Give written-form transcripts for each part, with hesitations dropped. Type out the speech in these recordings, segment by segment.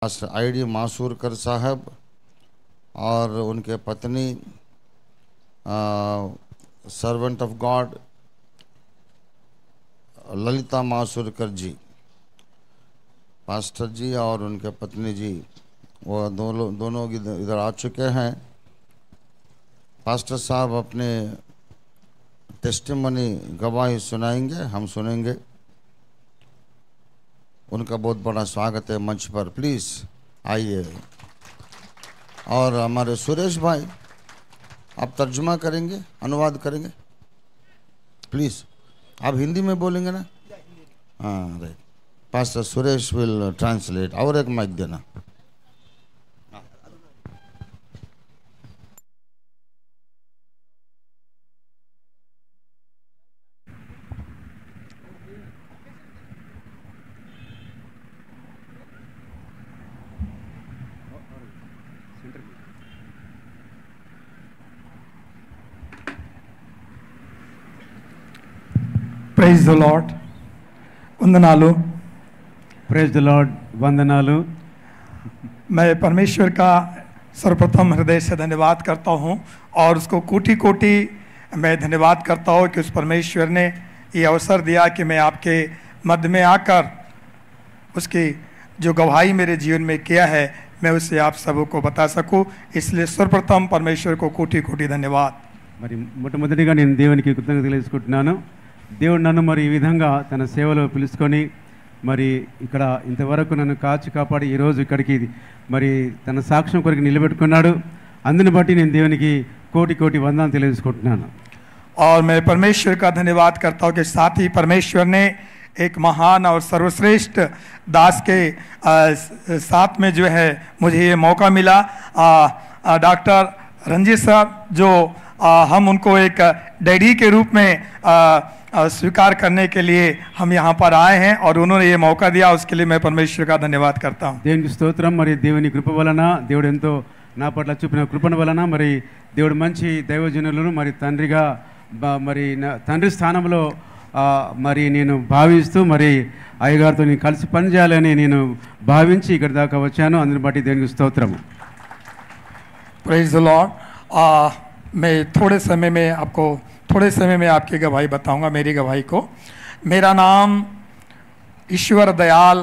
ID Masurkar साहब और उनके पत्नी servant of God Lalita Masurkar ji, pastor ji और उनके पत्नी जी, वो दोनों इधर आ चुके हैं। पास्टर साहब अपने टेस्टिमनी गवाही सुनाएंगे, हम सुनेंगे। उनका बहुत बड़ा स्वागत है मंच पर, प्लीज़ आइए। और हमारे सुरेश भाई, आप तर्जुमा करेंगे, अनुवाद करेंगे प्लीज़। आप हिंदी में बोलेंगे ना? हाँ right. Pastor Suresh will translate. और एक माइक देना। Praise the Lord. वंदनालु। Praise the Lord. वंदनालु। मैं परमेश्वर का सर्वप्रथम हृदय से धन्यवाद करता हूँ और उसको कोटि कोटि मैं धन्यवाद करता हूँ कि उस परमेश्वर ने ये अवसर दिया कि मैं आपके मध्य में आकर उसकी जो गवाही मेरे जीवन में किया है मैं उसे आप सबको बता सकूं। इसलिए सर्वप्रथम परमेश्वर को कोटि कोटि धन्यवाद। మరి మొట్టమొదటిగా నేను దేవునికి కృతజ్ఞతలు తెలుసుకుంటున్నాను। దేవుడు నన్ను మరి ఈ విధంగా తన సేవలో పిలుచుకొని మరి ఇక్కడ ఇంతవరకు నన్ను కాచి కాపాడి ఈరోజు ఇక్కడికి మరి తన సాక్ష్యం కొరకు నిలబెట్టుకున్నాడు। అందుని బట్టి నేను దేవునికి కోటి కోటి వందనాలు తెలియజేసుకుంటున్నాను। और मैं परमेश्वर का धन्यवाद करता हूँ कि साथ ही परमेश्वर ने एक महान और सर्वश्रेष्ठ दास के साथ में जो है मुझे ये मौका मिला। डॉक्टर रंजीत साहब जो हम उनको एक डैडी के रूप में स्वीकार करने के लिए हम यहाँ पर आए हैं और उन्होंने ये मौका दिया, उसके लिए मैं परमेश्वर का धन्यवाद करता हूँ। దేవునికి స్తోత్రం। మరి దేవుని కృప వలన దేవుడు ఎంతో నా పట్ల చూపిన కృపణ వలన మరి దేవుడు మంచి దైవజనులను మరి తండ్రిగా మరి తండ్రి స్థానంలో మరి నేను భావిస్తూ మరి అయ్యగారితో నేను కలిసి పనిచేయాలని నేను భావించి ఇక్కడ దాకా వచ్చాను। అందుని బట్టి దేవునికి స్తోత్రము। Praise the Lord. मैं थोड़े समय में आपकी गवाही बताऊंगा, मेरी गवाही को। मेरा नाम ईश्वर दयाल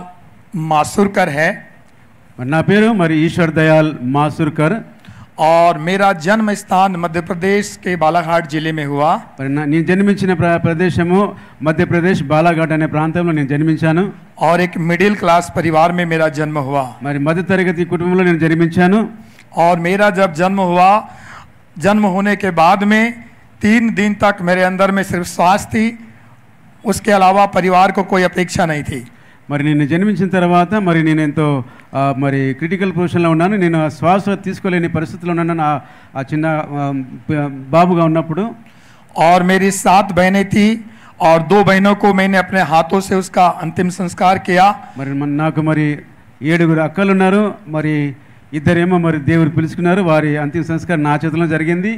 मासूरकर है। నా పేరు మరి ఈశ్వర్ దయాల్ మాసూర్కర్ और मेरा जन्म स्थान मध्य प्रदेश के बालाघाट जिले में हुआ। నేను జన్మించిన ప్రదేశము మధ్యప్రదేశ్ బాలాఘాట్ అనే ప్రాంతంలో నేను జన్మించాను। और एक मिडिल क्लास परिवार में मेरा जन्म हुआ। మరి మధ్య తరగతి కుటుంబంలో నేను జన్మించాను। और मेरा जब जन्म हुआ, जन्म होने के बाद में 3 दिन तक मेरे अंदर में सिर्फ श्वास थी, उसके अलावा परिवार को कोई अपेक्षा नहीं थी। మరి నేను జన్మించిన తర్వాత మరి నేను ఎంతో మరి క్రిటికల్ పొజిషన్లో ఉన్నాను। నేను శ్వాస తీసుకోలేని పరిస్థితిలో ఉన్నాను ఆ చిన్న బాబుగా ఉన్నప్పుడు। और मेरी 7 बहनें थी और 2 बहनों को मैंने अपने हाथों से उसका अंतिम संस्कार किया। మరి నాకు మరి 7 అక్కలు ఉన్నారు। మరి ఇద్దరేమో మరి దేవుడు పిలుచుకున్నారు, వారి అంతిమ సంస్కారం నా చేతిలో జరిగింది।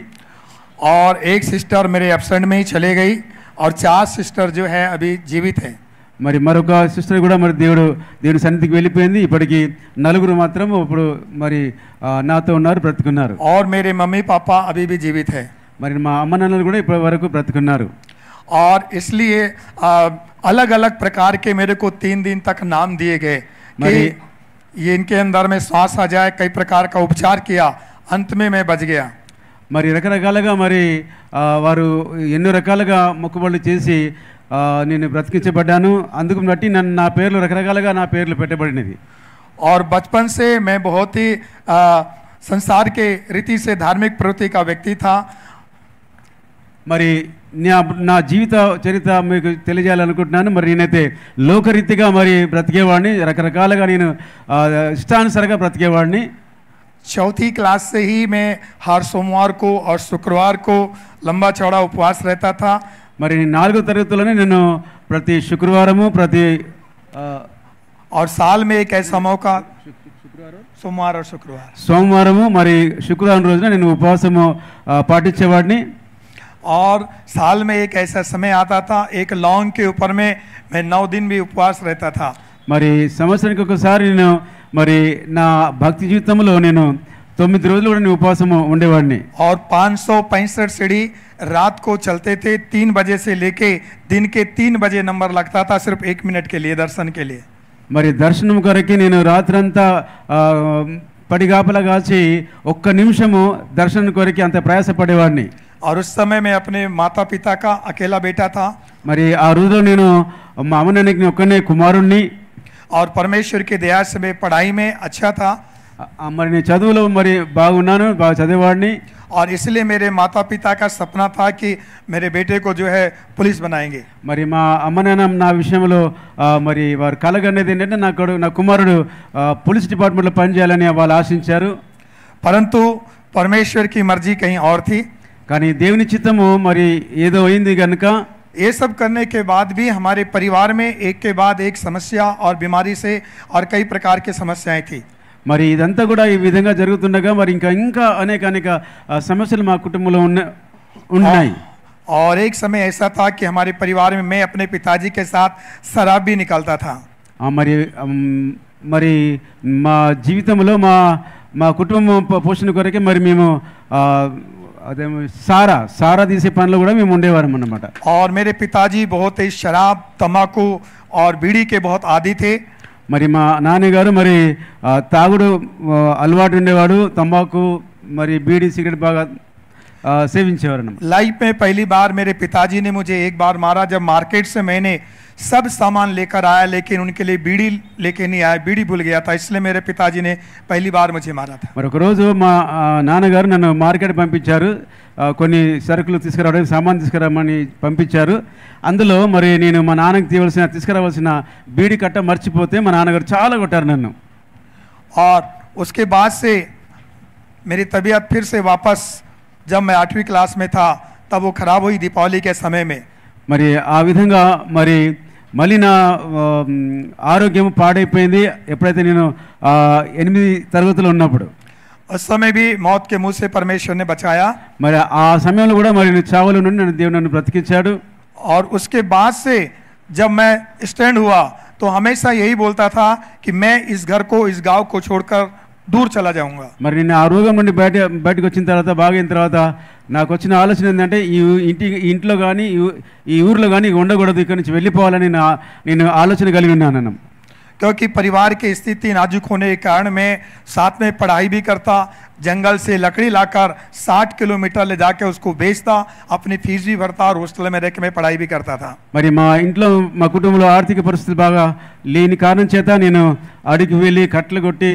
और एक सिस्टर मेरे एब्सेंट में ही चले गई और 4 सिस्टर जो है अभी जीवित है। మరి మరొక సిస్టర్ కూడా మరి దేవుడి సన్నిధికి వెళ్ళిపోయింది। ఇప్పటికి 4 మాత్రం ఇప్పుడు మరి నాతో ఉన్నారు, బ్రతుకున్నారు। और मेरे मम्मी पापा अभी भी जीवित है। మరి మా అమ్మ నాన్నలు కూడా ఇప్పటి వరకు బ్రతుకున్నారు। और इसलिए अलग अलग प्रकार के मेरे को 3 दिन तक नाम दिए गए कि ये इनके अंदर में सांस आ जाए। कई प्रकार का उपचार किया, अंत में मैं बच गया। మరి రకరకాలుగా మరి వారు ఎన్నో రకాలుగా మొక్కుబడులు చేసి నేను బ్రతికించబడ్డాను। అందుకు బట్టి నా పేర్లు రకరకాలుగా నా పేర్లు పెట్టబడినవి। और बचपन से मैं बहुत ही संसार के रीति से धार्मिक प्रवृत्ति का व्यक्ति था। మరి నా జీవిత చరిత్ర మీకు తెలియజేయాలనుకుంటున్నాను। మరి నేనైతే లోకరీతిగా మరి బ్రతికేవాడిని, రకరకాలుగా నేను ఇష్టానుసారంగా బ్రతికేవాడిని। 4th क्लास से ही मैं हर सोमवार को और शुक्रवार को लंबा चौड़ा उपवास रहता था। మరి 4వ తరగతిలోనే నేను ప్రతి శుక్రవారము और साल में एक ऐसा मौका, सोमवार और शुक्रवार, సోమవారము మరి శుక్రవారం రోజున నేను ఉపవాసము పాటించేవాడిని। और साल में एक ऐसा समय आता था, एक लॉन्ग के ऊपर में मैं 9 दिन भी उपवास रहता था। మరి సంవత్సరానికి ఒకసారి నేను మరి నా భక్తి జీవితంలో నేను 9 రోజులు కూడా నేను ఉపవాసం ఉండేవాడిని. और 565 सीढ़ी रात को चलते थे 3 बजे से लेके दिन के 3 बजे नंबर लगता था सिर्फ 1 मिनट के लिए दर्शन के लिए. మరి దర్శనం కొరకి నేను రాత్రంతా పడిగాపలా కాచి 1 నిమిషము దర్శనం కొరకి అంత ప్రయాసపడేవాడిని. और उस समय मैं अपने माता पिता का अकेला बेटा था. మరి ఆ రోజులో నేను మా అమ్మ నాన్నకి ఒక్కనే కుమారుణ్ణి. और परमेश्वर की दया से मैं पढ़ाई में अच्छा था. మరి నేను చదువులో మరి బాగున్నాను, బాగా చదివేవాడిని. और इसलिए मेरे माता पिता का सपना था कि मेरे बेटे को जो है पुलिस बनाएंगे. మరి మా అమ్మ నాన్న నా విషయంలో మరి వారు కలగనేది ఏంటంటే నా కుమారుడు పోలీస్ డిపార్ట్మెంట్లో పనిచేయాలని వాళ్ళు ఆశించారు. परंतु परमेश्वर की मर्जी कहीं और थी. కానీ దేవుని చిత్తము మరి ఏదో అయింది కనుక ये सब करने के बाद भी हमारे परिवार में एक के बाद एक समस्या और बीमारी से और कई प्रकार की समस्याएं थी. మరి ఇదంతా కూడా ఈ విధంగా జరుగుతుండగా మరి ఇంకా అనేక సమస్యలు మా కుటుంబంలో ఉన్నాయి. और एक समय ऐसा था कि हमारे परिवार में मैं अपने पिताजी के साथ शराब भी निकालता था. మరి మా జీవితంలో మా కుటుంబం పోషణ కొరకే మరి మేము అదే సారా తీసే పనిలో కూడా మేము ఉండేవారం అన్నమాట. और मेरे पिताजी बहुत ही शराब तंबाकू और बीड़ी के बहुत आदी थे. మరి మా నాన్నగారు మరి తాగుడు అలవాటు ఉండేవాడు, తంబాకు మరి బీడీ సిగరెట్ బాగా సేవించేవారు. लाइफ में पहली बार मेरे पिताजी ने मुझे एक बार मारा जब मार्केट से मैंने सब सामान लेकर आया लेकिन उनके लिए बीड़ी लेके नहीं आया, बीड़ी भूल गया था, इसलिए मेरे पिताजी ने पहली बार मुझे मारा था. మరి ఒక రోజు మా నాన్నగారు నన్ను మార్కెట్ పంపించారు, కొన్ని సరుకులు తీసుకురావడానికి సామాన్ తీసుకురామని పంపించారు. అందులో మరి నేను మా నాన్నకి తీసుకురావాల్సిన బీడీ కట్ట మర్చిపోతే మా నాన్నగారు చాలా కొట్టారు నన్ను. और उसके बाद से मेरी तबीयत फिर से वापस जब मैं 8वीं क्लास में था तब वो खराब हुई दीपावली के समय में. మరి ఆ విధంగా మరి మళ్ళీ నా ఆరోగ్యం పాడైపోయింది ఎప్పుడైతే నేను 8వ తరగతిలో ఉన్నప్పుడు. उस समय भी मौत के मुंह से परमेश्वर ने बचाया. మరి ఆ సమయంలో కూడా మరి చావుల నుండి దేవుడు నన్ను బ్రతికించాడు. और उसके बाद से जब मैं स्टैंड हुआ तो हमेशा यही बोलता था कि मैं इस घर को इस गांव को छोड़कर दूर चला जाऊंगा. మరి నేను ఆ రోగం నుండి బయటకు వచ్చిన తర్వాత బాగైన తర్వాత నాకు వచ్చిన ఆలోచన ఏంటంటే ఇంట్లో కానీ ఈ ఊర్లో కానీ ఉండకూడదు, ఇక్కడి నుంచి వెళ్ళిపోవాలని నేను ఆలోచన కలిగి ఉన్నాను. क्योंकि परिवार की स्थिति नाजुक होने के कारण मैं साथ में पढ़ाई भी करता, जंगल से लकड़ी लाकर 60 किलोमीटर ले जाकर उसको बेचता, अपनी फीस भी भरता और हॉस्टल में रह के मैं पढ़ाई भी करता था. మరి మా ఇంట్లో మా కుటుంబంలో ఆర్థిక పరిస్థితులు బాగా లేని కారణం చేత నేను అడిగి వెళ్ళి కట్టలు కొట్టి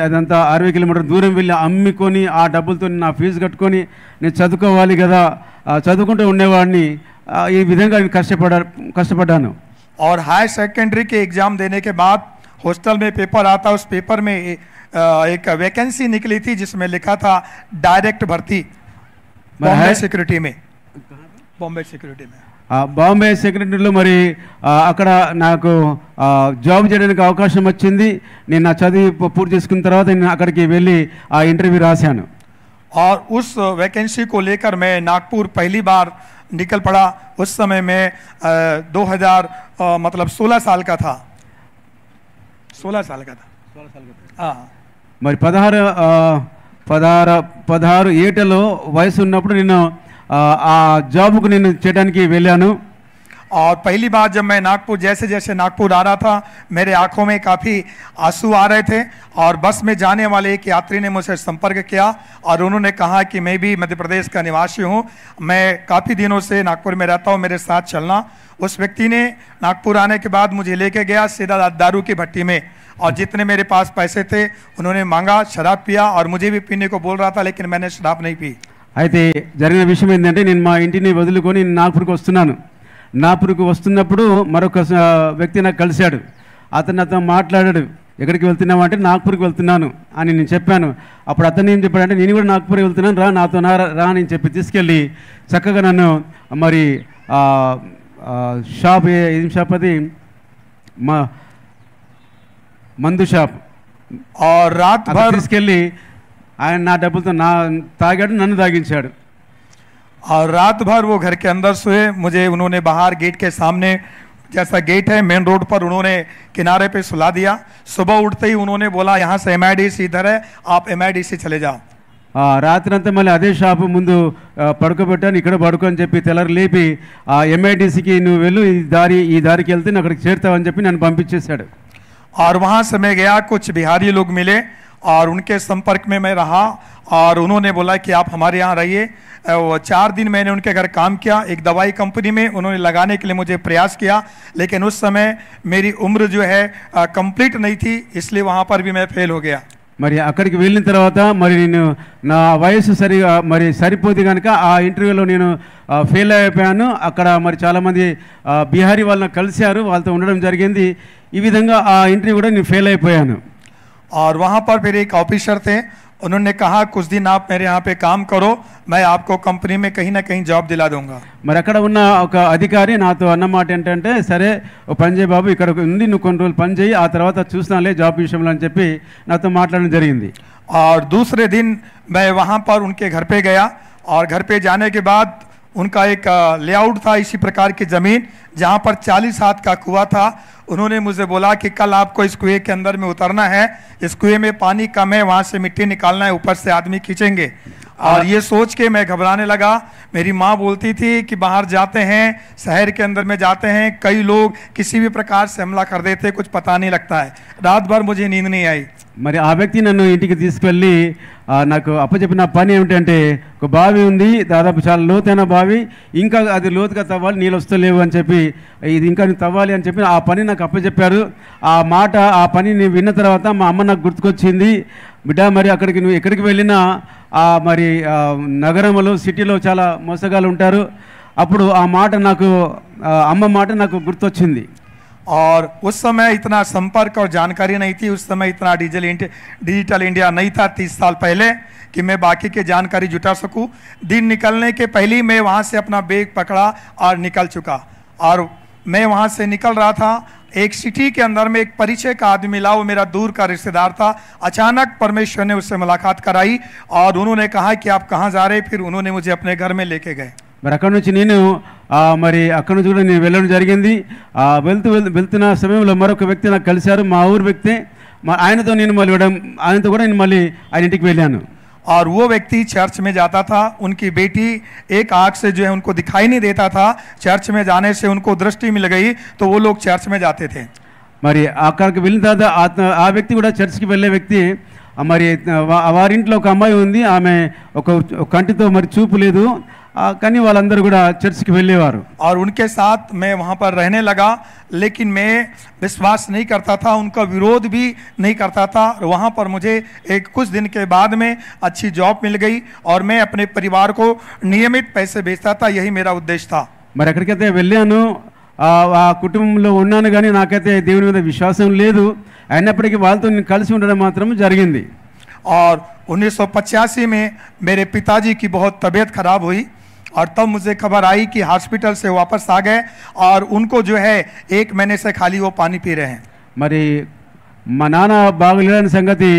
అదంతా 60 కిలోమీటర్ దూరం వెళ్ళి అమ్ముకొని ఆ డబ్బులతో నా ఫీజు కట్టుకొని నేను చదువుకోవాలి కదా, చదువుకుంటూ ఉండేవాడిని. ఈ విధంగా నేను కష్టపడ్డాను. और हायर सेकेंडरी के एग्जाम देने के बाद हॉस्टल में पेपर आता, उस पेपर में एक वैकेंसी निकली थी जिसमें लिखा था डायरेक्ट भर्ती बॉम्बे सिक्योरिटी में. బాంబే సెక్రటరీలో మరి అక్కడ నాకు జాబ్ చేయడానికి అవకాశం వచ్చింది. నేను నా చదివి పూర్తి చేసుకున్న తర్వాత నేను అక్కడికి వెళ్ళి ఆ ఇంటర్వ్యూ రాశాను. और उस वैकेंसी को लेकर मैं नागपुर पहली बार निकल पड़ा. उस समय में 16 साल का था. 16 साल का था. हाँ. మరి 16 ఏటలో వయసు ఉన్నప్పుడు నేను ఆ జాబ్కు నేను చేయడానికి వెళ్ళాను. और पहली बार जब मैं नागपुर जैसे नागपुर आ रहा था मेरे आंखों में काफ़ी आंसू आ रहे थे. और बस में जाने वाले एक यात्री ने मुझसे संपर्क किया और उन्होंने कहा कि मैं भी मध्य प्रदेश का निवासी हूँ, मैं काफ़ी दिनों से नागपुर में रहता हूँ, मेरे साथ चलना. उस व्यक्ति ने नागपुर आने के बाद मुझे लेके गया सीधा दारू की भट्टी में और जितने मेरे पास पैसे थे उन्होंने मांगा, शराब पिया और मुझे भी पीने को बोल रहा था लेकिन मैंने शराब नहीं पी. అయితే జరిగిన విషయం ఏంటంటే నేను మా ఇంటిని వదులుకొని నాగ్పూర్కి వస్తున్నాను. నాగ్పూర్కి వస్తున్నప్పుడు మరొక వ్యక్తి నాకు కలిశాడు. అతను నాతో మాట్లాడాడు. ఎక్కడికి వెళ్తున్నావు అంటే నాగ్పూర్కి వెళ్తున్నాను అని నేను చెప్పాను. అప్పుడు అతను ఏం చెప్పాడంటే నేను కూడా నాగ్పూర్కి వెళ్తున్నాను, రా నాతో రా అని చెప్పి తీసుకెళ్ళి చక్కగా నన్ను మరి షాప్ ఏం షాప్ అది మా మందు షాప్ తీసుకెళ్ళి ఆయన నా డబ్బులతో తాగాడు, నన్ను తాగించాడు. और रात भर वो घर के अंदर सोए. मुझे उन्होंने बाहर गेट के सामने जैसा गेट है मेन रोड पर उन्होंने किनारे पे सुला दिया। सुबह उठते ही उन्होंने बोला यहाँ से MIDC इधर है, आप MIDC चले जाओ। రాత్రి అంతా మళ్ళీ అదే షాపు ముందు పడుకోబెట్టాను, ఇక్కడ పడుకో అని చెప్పి తెల్లారి లేపి MIDCకి నువ్వు వెళ్ళు, ఈ దారికి వెళ్తే నువ్వు అక్కడికి చేరుతావని చెప్పి నన్ను పంపించేశాడు। और वहाँ से मैं गया, कुछ बिहारी लोग मिले और उनके संपर्क में मैं रहा और उन्होंने बोला कि आप हमारे यहाँ रहिए। 4 दिन मैंने उनके घर काम किया। एक दवाई कंपनी में उन्होंने लगाने के लिए मुझे प्रयास किया, लेकिन उस समय मेरी उम्र जो है कंप्लीट नहीं थी, इसलिए वहाँ पर भी मैं फेल हो गया। మరి అక్కడికి వెళ్ళిన తర్వాత మరి నేను నా వయసు సరిపోతే కనుక ఆ ఇంటర్వ్యూలో నేను ఫెయిల్ అయిపోయాను। అక్కడ మరి చాలామంది బీహారీ వాళ్ళని కలిశారు, వాళ్ళతో ఉండడం జరిగింది। ఈ విధంగా ఆ ఇంటర్వ్యూ కూడా నేను ఫెయిల్ అయిపోయాను। और वहाँ पर फिर एक ऑफिसर थे, उन्होंने कहा कुछ दिन आप मेरे यहाँ पे काम करो, मैं आपको कंपनी में कहीं ना कहीं जॉब दिला दूंगा। మరి అక్కడ ఉన్న ఒక అధికారి నాతో అన్నమాట ఏంటంటే, సరే ఓ పని చేయి బాబు, ఇక్కడ ఉంది, నువ్వు కొన్ని రోజులు పని చేయి, ఆ తర్వాత చూస్తానులే జాబ్ విషయంలో అని చెప్పి నాతో మాట్లాడడం జరిగింది। और दूसरे दिन मैं वहाँ पर उनके घर पे गया और घर पे जाने के बाद उनका एक लेआउट था इसी प्रकार की ज़मीन जहाँ पर 40 हाथ का कुआं था। उन्होंने मुझे बोला कि कल आपको इस कुएं के अंदर में उतरना है, इस कुएं में पानी कम है, वहाँ से मिट्टी निकालना है, ऊपर से आदमी खींचेंगे। और ये सोच के मैं घबराने लगा। मेरी माँ बोलती थी कि बाहर जाते हैं, शहर के अंदर में जाते हैं, कई लोग किसी भी प्रकार से हमला कर देते, कुछ पता नहीं लगता है। रात भर मुझे नींद नहीं आई। మరి ఆ వ్యక్తి నన్ను ఇంటికి తీసుకెళ్ళి నాకు అప్పచెప్పిన పని ఏమిటంటే, ఒక బావి ఉంది, దాదాపు చాలా లోతైన బావి, ఇంకా అది లోతుగా తవ్వాలి, నీళ్ళు వస్తలేవు అని చెప్పి, ఇది ఇంకా తవ్వాలి అని చెప్పి ఆ పని నాకు అప్పచెప్పారు। ఆ పని నేను విన్న తర్వాత మా అమ్మ నాకు గుర్తుకొచ్చింది, బిడ్డ మరి అక్కడికి నువ్వు ఎక్కడికి వెళ్ళినా మరి నగరంలో సిటీలో చాలా మోసగాళ్ళు ఉంటారు। అప్పుడు ఆ మాట నాకు అమ్మ మాట నాకు గుర్తొచ్చింది। और उस समय इतना संपर्क और जानकारी नहीं थी, उस समय इतना डिजिटल इंडिया नहीं था 30 साल पहले कि मैं बाकी के जानकारी जुटा सकूं। दिन निकलने के पहले ही मैं वहां से अपना बैग पकड़ा और निकल चुका। और मैं वहां से निकल रहा था, एक सिटी के अंदर में एक परिचय का आदमी मिला, वो मेरा दूर का रिश्तेदार था। अचानक परमेश्वर ने उससे मुलाकात कराई और उन्होंने कहा कि आप कहाँ जा रहे। फिर उन्होंने मुझे अपने घर में लेके गए। మరి అక్కడ నుంచి నేను మరి అక్కడ నుంచి కూడా నేను వెళ్ళడం జరిగింది। వెళ్తున్న సమయంలో మరొక వ్యక్తి నాకు కలిశారు, మా ఊరు వ్యక్తి। ఆయనతో నేను ఆయనతో కూడా నేను మళ్ళీ ఆయన ఇంటికి వెళ్ళాను। और वो व्यक्ति चर्च में जाता था, उनकी बेटी एक आँख से जो है उनको दिखाई नहीं देता था, चर्च में जाने से उनको दृष्टि मिल गई तो वो लोग चर्च में जाते थे। మరి అక్కడికి వెళ్ళిన తర్వాత ఆ వ్యక్తి కూడా చర్చ్కి వెళ్ళే వ్యక్తి। మరి వారింట్లో ఒక అమ్మాయి ఉంది, ఆమె ఒక కంటితో మరి చూపు లేదు, కానీ వాళ్ళందరూ కూడా చర్చ్కి వెళ్ళేవారు। और उनके साथ मैं वहाँ पर रहने लगा, लेकिन मैं विश्वास नहीं करता था, उनका विरोध भी नहीं करता था। वहाँ पर मुझे कुछ दिन के बाद में अच्छी जॉब मिल गई और मैं अपने परिवार को नियमित पैसे भेजता था, यही मेरा उद्देश्य था। మరి ఎక్కడికైతే వెళ్ళాను ఆ కుటుంబంలో ఉన్నాను, కానీ నాకైతే దేవుని మీద విశ్వాసం లేదు, అయినప్పటికీ వాళ్ళతో నేను కలిసి ఉండడం మాత్రం జరిగింది। और 1985 में मेरे पिताजी की बहुत तबीयत खराब हुई और तब मुझे खबर आई कि हॉस्पिटल से वापस आ गए और उनको जो है 1 महीने से खाली वो पानी पी रहे हैं। మరి మా నాన్న బాగులేడని సంగతి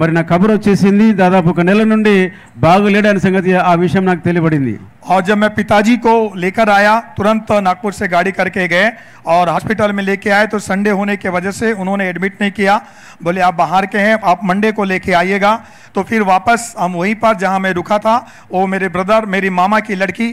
మరి నా ఖబర్ వచ్చేసింది, దాదాపు 1 నెల నుండి బాగులేడని సంగతి ఆ విషయం నాకు తెలియబడింది। और जब मैं पिताजी को लेकर आया, तुरंत नागपुर से गाड़ी करके गए और हॉस्पिटल में लेके आए तो संडे होने की वजह से उन्होंने एडमिट नहीं किया। बोले आप बाहर के हैं, आप मंडे को लेके आइएगा। तो फिर वापस हम वहीं पर जहां मैं रुका था, वो मेरे ब्रदर, मेरी मामा की लड़की,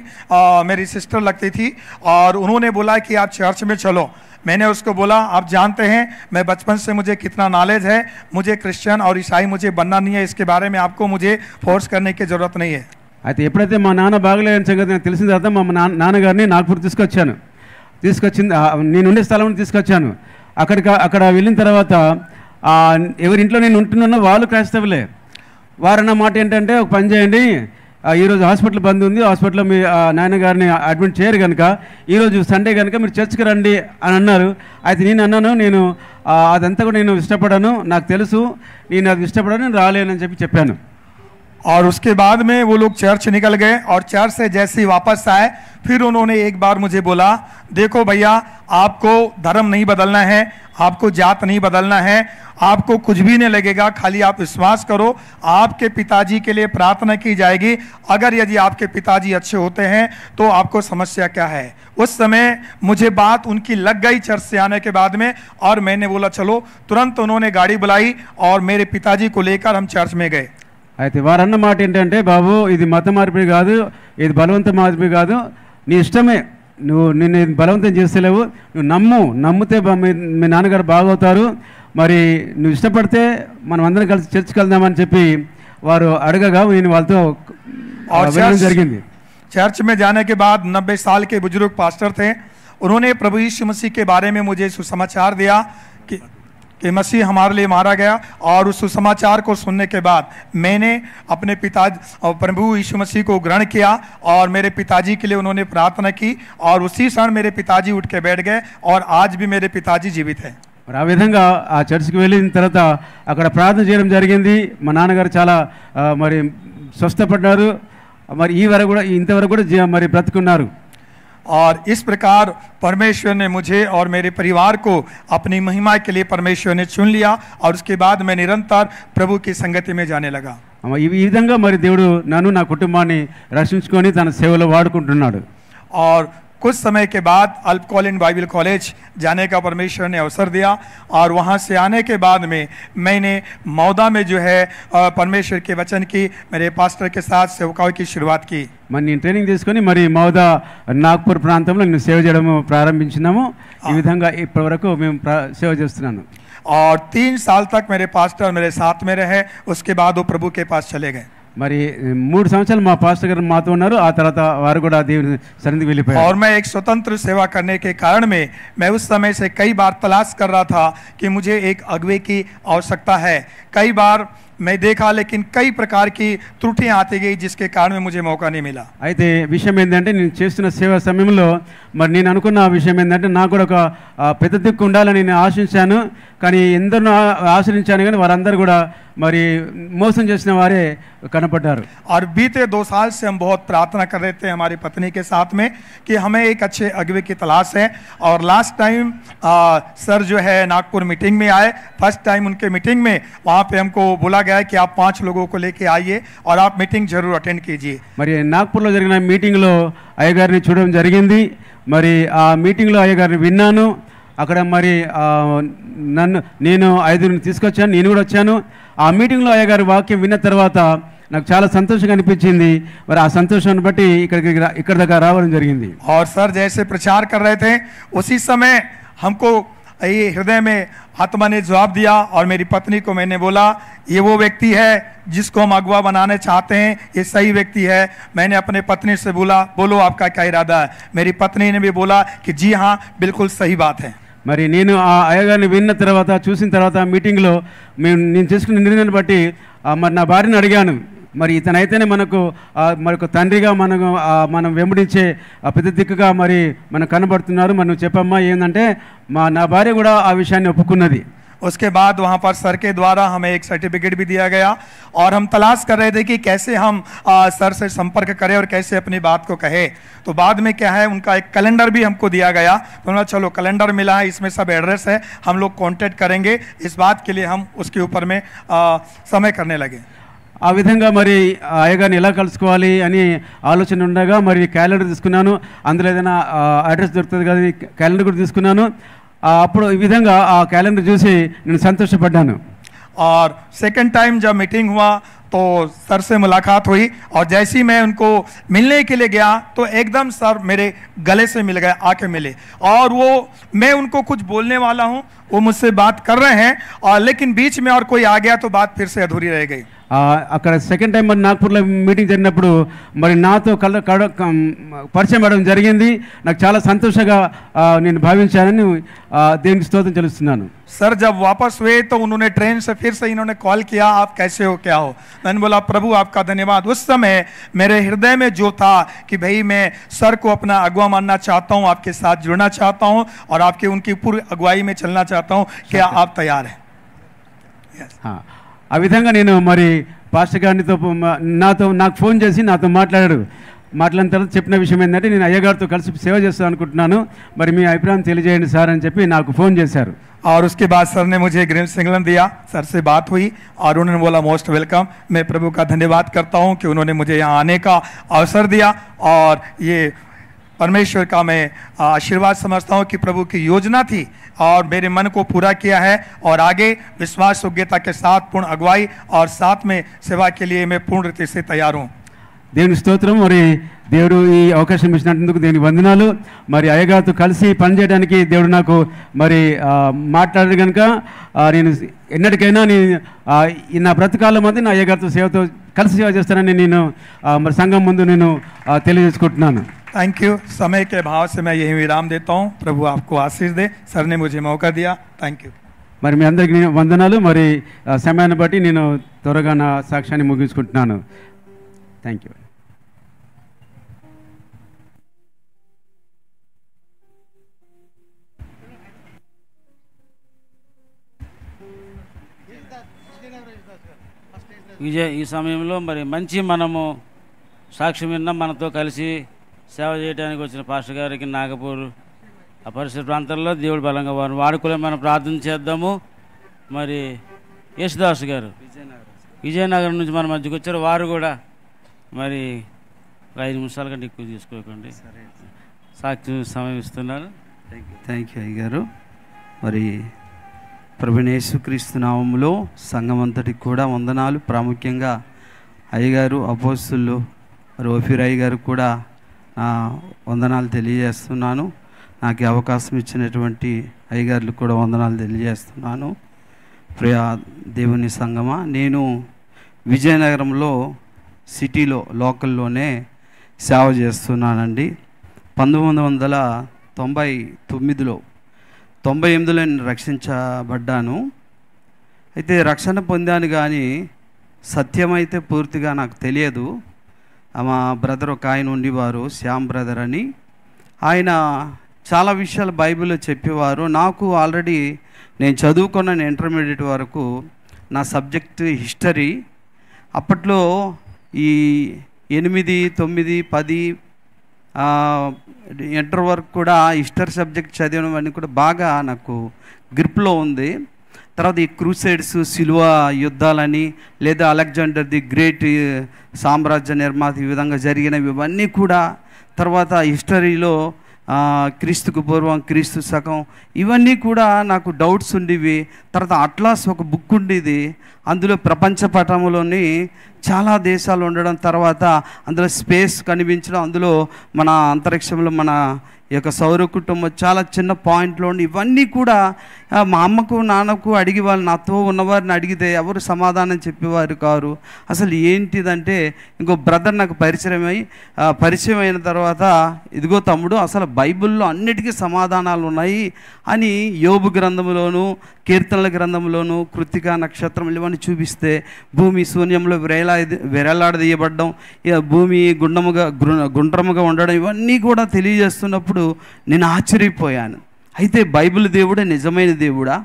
मेरी सिस्टर लगती थी, और उन्होंने बोला कि आप चर्च में चलो। मैंने उसको बोला आप जानते हैं मैं बचपन से मुझे कितना नॉलेज है, मुझे क्रिश्चियन और ईसाई मुझे बनना नहीं है, इसके बारे में आपको मुझे फोर्स करने की ज़रूरत नहीं है। అయితే ఎప్పుడైతే మా నాన్న బాగలేని సంగతి నాకు తెలిసిన తర్వాత మా నాన్నగారిని నాగపూర్ తీసుకొచ్చాను। నేను ఉండే స్థలం తీసుకొచ్చాను। అక్కడ వెళ్ళిన తర్వాత ఎవరింట్లో నేను ఉంటున్నానో వాళ్ళు క్రైస్తవులే। వారన్న మాట ఏంటంటే, ఒక పని చేయండి, ఈరోజు హాస్పిటల్ బంద్ ఉంది, హాస్పిటల్లో మీ నాన్నగారిని అడ్మిట్ చేయరు కనుక ఈరోజు సండే కనుక మీరు చర్చ్కి రండి అని అన్నారు। అయితే నేను అన్నాను, నేను అదంతా కూడా నేను ఇష్టపడను, నాకు తెలుసు నేను అది ఇష్టపడను, నేను రాలేనని చెప్పాను। और उसके बाद में वो लोग चर्च निकल गए और चर्च से जैसे ही वापस आए फिर उन्होंने एक बार मुझे बोला, देखो भैया, आपको धर्म नहीं बदलना है, आपको जात नहीं बदलना है, आपको कुछ भी नहीं लगेगा, खाली आप विश्वास करो, आपके पिताजी के लिए प्रार्थना की जाएगी, अगर यदि आपके पिताजी अच्छे होते हैं तो आपको समस्या क्या है। उस समय मुझे बात उनकी लग गई चर्च से आने के बाद में, और मैंने बोला चलो। तुरंत उन्होंने गाड़ी बुलाई और मेरे पिताजी को लेकर हम चर्च में गए। అయితే వారన్న మాట ఏంటంటే, బాబు ఇది మత మార్పిడి కాదు, ఇది బలవంత మార్పిడి కాదు, నీ ఇష్టమే, నువ్వు నిన్ను బలవంతం చేస్తలేవు, నువ్వు నమ్మితే మీ నాన్నగారు బాగవుతారు, మరి నువ్వు ఇష్టపడితే మనం అందరం కలిసి చర్చ్కి వెళ్దామని చెప్పి వారు అడగగా నేను వాళ్ళతో వెళ్ళడం జరిగింది। चर्च में जाने के बाद 90 साल के बुजुर्ग पास्टर थे, उन्होंने प्रभु यीशु मसीह के बारे में मुझे सुसमाचार दिया कि मसीह हमारे लिए मारा गया, और उस सुसमाचार को सुनने के बाद मैंने अपने पिताजी और प्रभु यीशु मसीह को ग्रहण किया, और मेरे पिताजी के लिए उन्होंने प्रार्थना की, और उसी क्षण मेरे पिताजी उठ के बैठ गए, और आज भी मेरे पिताजी जीवित हैं। మరి ఆ విధంగా ఆ చర్చ్కి వెళ్ళిన తర్వాత అక్కడ ప్రార్థన చేయడం జరిగింది। మా నాన్నగారు చాలా మరి స్వస్థపడ్డారు, మరి ఈ వరకు కూడా ఇంతవరకు కూడా మరి బ్రతుకున్నారు। और इस प्रकार परमेश्वर ने मुझे और मेरे परिवार को अपनी महिमा के लिए परमेश्वर ने चुन लिया, और उसके बाद मैं निरंतर प्रभु की संगति में जाने लगा। ఈ విధంగా మరి దేవుడు నన్ను నా కుటుంబాన్ని రక్షించుకొని తన సేవలో వాడుకుంటున్నాడు। और कुछ समय के बाद अल्पकालीन बाइबल कॉलेज जाने का परमेश्वर ने अवसर दिया, और वहाँ से आने के बाद में मैंने मौदा में जो है परमेश्वर के वचन की मेरे पास्टर के साथ सेवकाओं की शुरुआत की। మరి నేను ట్రైనింగ్ తీసుకొని మరి మౌదా నాగ్పూర్ ప్రాంతంలో నేను సేవ చేయడం ప్రారంభించినాము। ఈ విధంగా ఇప్పటివరకు మేము సేవ చేస్తున్నాను। और 3 साल तक मेरे पास्टर मेरे साथ में रहे, उसके बाद वो प्रभु के पास चले गए। మరి 3 సంవత్సరాలు మా పాస్టర్ గారు మాతో ఉన్నారు, ఆ తర్వాత వారు కూడా దేవుని సన్నిధికి వెళ్ళిపోయారు। और मैं एक स्वतंत्र सेवा करने के कारण में मैं उस समय से कई बार तलाश कर रहा था कि मुझे एक अगुवे की आवश्यकता है। कई बार मैं देखा, लेकिन कई प्रकार की त्रुटियां आती गई, जिसके कारण मुझे मौका नहीं मिला। అయితే విషయం ఏంటంటే, నేను చేస్తున్న సేవా సమయంలో మరి నేను అనుకున్న విషయం ఏంటంటే, నాకు కూడా ఒక పెద్ద దిక్కు ఉండాలని నేను ఆశించాను, కానీ ఎందరో ఆశ్రయించాను, కానీ వారందరూ కూడా మరి మోసం చేసిన వారే కనపడ్డారు। और बीते 2 साल से हम बहुत प्रार्थना कर रहे थे हमारी पत्नी के साथ में कि हमें एक अच्छे अगुवे की तलाश है। और लास्ट टाइम सर जो है नागपुर मीटिंग में आए, फर्स्ट टाइम उनके मीटिंग में वहाँ पे हमको बोला गया कि आप 5 लोगों को लेके आइए और आप मीटिंग जरूर अटेंड कीजिए। మరి నాగ్పూర్లో జరిగిన మీటింగ్లో అయ్యగారిని చూడడం జరిగింది। మరి ఆ మీటింగ్లో అయ్యగారిని విన్నాను, అక్కడ మరి నేను 5 తీసుకొచ్చాను, నేను కూడా వచ్చాను। ఆ మీటింగ్లో అయ్యగారి వాక్యం విన్న తర్వాత నాకు చాలా సంతోషంగా అనిపించింది, మరి ఆ సంతోషాన్ని బట్టి ఇక్కడ దాకా రావడం జరిగింది। और सर जैसे प्रचार कर रहे थे, उसी समय हमको ये हृदय में आत्मा ने जवाब दिया, और मेरी पत्नी को मैंने बोला, ये वो व्यक्ति है जिसको हम अगुवा बनाने चाहते हैं, ये सही व्यक्ति है। मैंने अपने पत्नी से बोला, बोलो आपका क्या इरादा है। मेरी पत्नी ने भी बोला कि जी हाँ, बिल्कुल सही बात है। మరి నేను ఆ అయ్యగారిని విన్న తర్వాత, చూసిన తర్వాత మీటింగ్లో నేను చేసుకున్న నిర్ణయాన్ని బట్టి మరి నా భార్యను అడిగాను, మరి ఇతనైతేనే మనకు మరొక తండ్రిగా మనం వెంబడించే పెద్ద దిక్కుగా మరి మనకు కనబడుతున్నారు, మరి నువ్వు చెప్పమ్మా ఏంటంటే, నా భార్య కూడా ఆ విషయాన్ని ఒప్పుకున్నది। उसके बाद वहाँ पर सर के द्वारा हमें एक सर्टिफिकेट भी दिया गया, और हम तलाश कर रहे थे कि कैसे हम सर से संपर्क करें और कैसे अपनी बात को कहें। तो बाद में क्या है, उनका एक कैलेंडर भी हमको दिया गया, तो उन्होंने चलो कैलेंडर मिला है, इसमें सब एड्रेस है, हम लोग कांटेक्ट करेंगे। इस बात के लिए हम उसके ऊपर में समय करने लगे। ఆ విధంగా మరి అయ్యగారిని ఎలా కలుసుకోవాలి అని ఆలోచన ఉండగా మరి క్యాలెండర్ తీసుకున్నాను, అందులో ఏదైనా అడ్రస్ దొరుకుతుంది కదా, క్యాలెండర్ కూడా తీసుకున్నాను। అప్పుడు ఈ విధంగా ఆ క్యాలెండర్ చూసి నేను సంతోషపడ్డాను। और सेकंड टाइम जब मीटिंग हुआ तो सर से मुलाकात हुई, और जैसे ही मैं उनको मिलने के लिए गया तो एकदम सर मेरे गले से मिल गए, आके मिले, और वो मैं उनको कुछ बोलने वाला हूँ, वो मुझसे बात कर रहे हैं, और लेकिन बीच में और कोई आ गया तो बात फिर से अधूरी रह गई। అక్కడ సెకండ్ టైం మరి నాగ్పూర్లో మీటింగ్ జరిగినప్పుడు మరి నాతో పరిచయం అవ్వడం జరిగింది, నాకు చాలా సంతోషంగా నేను భావించానని దేవునికి స్తోత్రం చెల్లిస్తున్నాను। सर जब वापस हुए तो उन्होंने ट्रेन से फिर से इन्होंने कॉल किया, आप कैसे हो, क्या हो। मैंने बोला प्रभु आपका धन्यवाद। उस समय मेरे हृदय में जो था कि भाई मैं सर को अपना अगुवा मानना चाहता हूँ, आपके साथ जुड़ना चाहता हूँ, और आपके उनकी पूरी अगुवाई में चलना चाहता हूँ, क्या आप तैयार हैं। ఆ విధంగా నేను మరి పాస్టర్ గారితో నాకు ఫోన్ చేసి నాతో మాట్లాడాడు, మాట్లాడిన తర్వాత చెప్పిన విషయం ఏంటంటే నేను అయ్యగారితో కలిసి సేవ చేస్తాను అనుకుంటున్నాను, మరి మీ అభిప్రాయం తెలియజేయండి సార్ అని చెప్పి నాకు ఫోన్ చేశారు. और उसके बाद सर ने मुझे ग्रीन सिग्नल दिया, सर से बात हुई और उन्होंने बोला मोस्ट वेलकम। मैं प्रभु का धन्यवाद करता हूं कि उन्होंने मुझे यहाँ आने का अवसर दिया और ये परमेश्वर का मैं आशीर्वाद समझता हूं कि प्रभु की योजना थी और मेरे मन को पूरा किया है और आगे विश्वास योग्यता के साथ पूर्ण अगुवाई और साथ में सेवा के लिए मैं पूर्ण रीति से तैयार हूँ। దేవుని స్తోత్రం. మరి దేవుడు ఈ అవకాశం ఇచ్చినందుకు దేవుని వందనాలు. మరి అయ్యగారితో కలిసి పనిచేయడానికి దేవుడు నాకు మరి మాట్లాడారు కనుక నేను ఎన్నటికైనా నా బ్రతకాలం అంతా నా అయ్యగారితో సేవతో కలిసి సేవ చేస్తానని నేను మరి సంఘం ముందు నేను తెలియజేసుకుంటున్నాను. Thank you. समय के भाव से मैं यही विराम देता हूँ। प्रभु आपको आशीष दे। सर ने मुझे मौका दिया, थैंक यू। మరి మీ అందరికీ వందనాలు. మరి సమయాన్ని బట్టి నేను త్వరగా నా సాక్ష్యాన్ని ముగించుకుంటున్నాను. Thank you. ఈ సమయంలో మరి మంచి మనము సాక్ష్యం విన్నాం. మనతో కలిసి సేవ చేయడానికి వచ్చిన పాస్టర్ గారికి నాగపూర్ ఆ పరిసర ప్రాంతాల్లో దేవుడు బలంగా వారిని వాడుకోలే మనం ప్రార్థన చేద్దాము. మరి యేసుదాస్ గారు విజయనగరం నుంచి మన మధ్యకి వచ్చారు. వారు కూడా మరి 5 నిమిషాల కంటే ఎక్కువ తీసుకోకండి, సాక్షి సమయం ఇస్తున్నారు. థ్యాంక్ యూ అయ్యగారు. మరి ప్రభువైన యేసుక్రీస్తు నామములో సంఘం అంతటికి కూడా వందనాలు. ప్రాముఖ్యంగా అయ్యగారు అపోస్తులు మరి ఓఫీరయ్య గారు కూడా వందనాలు తెలియజేస్తున్నాను. నాకు అవకాశం ఇచ్చినటువంటి అయ్యగారులకు కూడా వందనాలు తెలియజేస్తున్నాను. ప్రియ దేవుని సంగమా, నేను విజయనగరంలో సిటీలో లోకల్లోనే సేవ చేస్తున్నానండి. 1999లో నేను రక్షించబడ్డాను. అయితే రక్షణ పొందాను కానీ సత్యమైతే పూర్తిగా నాకు తెలియదు. మా బ్రదర్ ఒక ఆయన ఉండేవారు, శ్యామ్ బ్రదర్ అని. ఆయన చాలా విషయాలు బైబిల్లో చెప్పేవారు. నాకు ఆల్రెడీ నేను చదువుకున్నాను ఇంటర్మీడియట్ వరకు. నా సబ్జెక్ట్ హిస్టరీ. అప్పట్లో ఈ 8, 9, 10 ఇంటర్ వరకు కూడా హిస్టరీ సబ్జెక్ట్ చదివినవన్నీ కూడా బాగా నాకు గ్రిప్లో ఉంది. తర్వాత ఈ క్రూసైడ్స్, సిలువ యుద్ధాలని, లేదా అలెగ్జాండర్ ది గ్రేట్ సామ్రాజ్య నిర్మాత ఈ విధంగా జరిగినవి ఇవన్నీ కూడా, తర్వాత హిస్టరీలో క్రీస్తుకు పూర్వం, క్రీస్తు శకం, ఇవన్నీ కూడా నాకు డౌట్స్ ఉండేవి. తర్వాత అట్లాస్ ఒక బుక్ ఉండేది, అందులో ప్రపంచ పటంలోని చాలా దేశాలు ఉండడం, తర్వాత అందులో స్పేస్ కనిపించడం, అందులో మన అంతరిక్షంలో మన యొక్క సౌర కుటుంబం చాలా చిన్న పాయింట్లో ఉండి ఇవన్నీ కూడా మా అమ్మకు నాన్నకు అడిగి వాళ్ళు నాతో ఉన్నవారిని అడిగితే ఎవరు సమాధానం చెప్పేవారు కారు. అసలు ఏంటిదంటే ఇంకో బ్రదర్ నాకు పరిచయం అయిన తర్వాత, ఇదిగో తమ్ముడు అసలు బైబిల్లో అన్నిటికీ సమాధానాలు ఉన్నాయి అని యోబు గ్రంథంలోను, కీర్తనల గ్రంథంలోను, కృత్తిక నక్షత్రం ఇవన్నీ చూపిస్తే భూమి శూన్యంలో వేలాడదీయబడ్డం, భూమి గుండ్రముగా ఉండడం, ఇవన్నీ కూడా తెలియజేస్తున్నప్పుడు నేను ఆశ్చర్యపోయాను. అయితే బైబిల్ దేవుడే నిజమైన దేవుడా,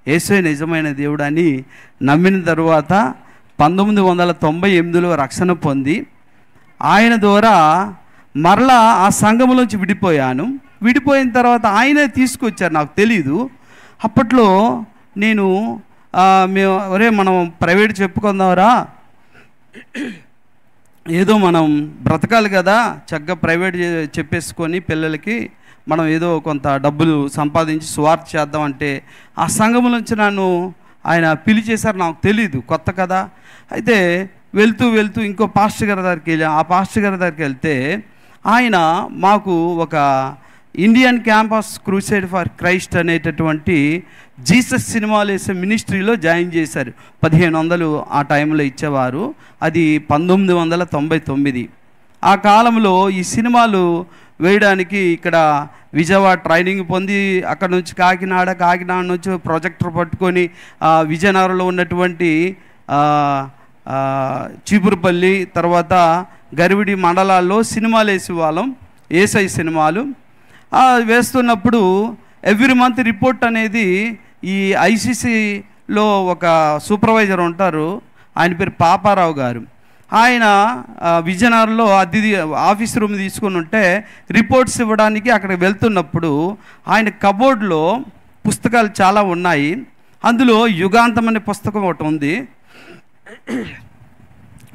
యేసే నిజమైన దేవుడా అని నమ్మిన తరువాత 1998లో రక్షణ పొంది ఆయన ద్వారా మరలా ఆ సంఘంలోంచి విడిపోయాను. విడిపోయిన తర్వాత ఆయనే తీసుకొచ్చారు, నాకు తెలీదు. అప్పట్లో నేను మనం ప్రైవేట్ చెప్పుకుందాంరా, ఏదో మనం బ్రతకాలి కదా, చక్కగా ప్రైవేట్ చెప్పేసుకొని పిల్లలకి మనం ఏదో కొంత డబ్బులు సంపాదించి సువార్త చేద్దామంటే ఆ సంఘం నుంచి నన్ను ఆయన పిలిచేశారు. నాకు తెలీదు, కొత్త కదా. అయితే వెళ్తూ ఇంకో పాస్టర్ గారి దగ్గరికి వెళ్ళి, ఆ పాస్టర్ గారి దగ్గరికి వెళ్తే ఆయన మాకు ఒక Indian campus crusade for Christ అనేటటువంటి జీసస్ సినిమాలు వేసే మినిస్ట్రీలో జాయిన్ చేశారు. 1500 ఆ టైంలో ఇచ్చేవారు. అది 1999. ఆ కాలంలో ఈ సినిమాలు వేయడానికి ఇక్కడ విజయవాడ ట్రైనింగ్ పొంది అక్కడ నుంచి కాకినాడ నుంచి ప్రొజెక్టర్ పట్టుకొని విజయనగరంలో ఉన్నటువంటి చీపురుపల్లి, తర్వాత గరివిడి మండలాల్లో సినిమాలు వేసేవాళ్ళం. ఏసై సినిమాలు వేస్తున్నప్పుడు ఎవ్రీ మంత్ రిపోర్ట్ అనేది ఈ ఐసీసీలో ఒక సూపర్వైజర్ ఉంటారు, ఆయన పేరు పాపారావు గారు. ఆయన విజయనగరంలో అతిథి ఆఫీస్ రూమ్ తీసుకుని ఉంటే రిపోర్ట్స్ ఇవ్వడానికి అక్కడికి వెళ్తున్నప్పుడు ఆయన కబోర్డ్లో పుస్తకాలు చాలా ఉన్నాయి. అందులో యుగాంతం అనే పుస్తకం ఒకటి ఉంది.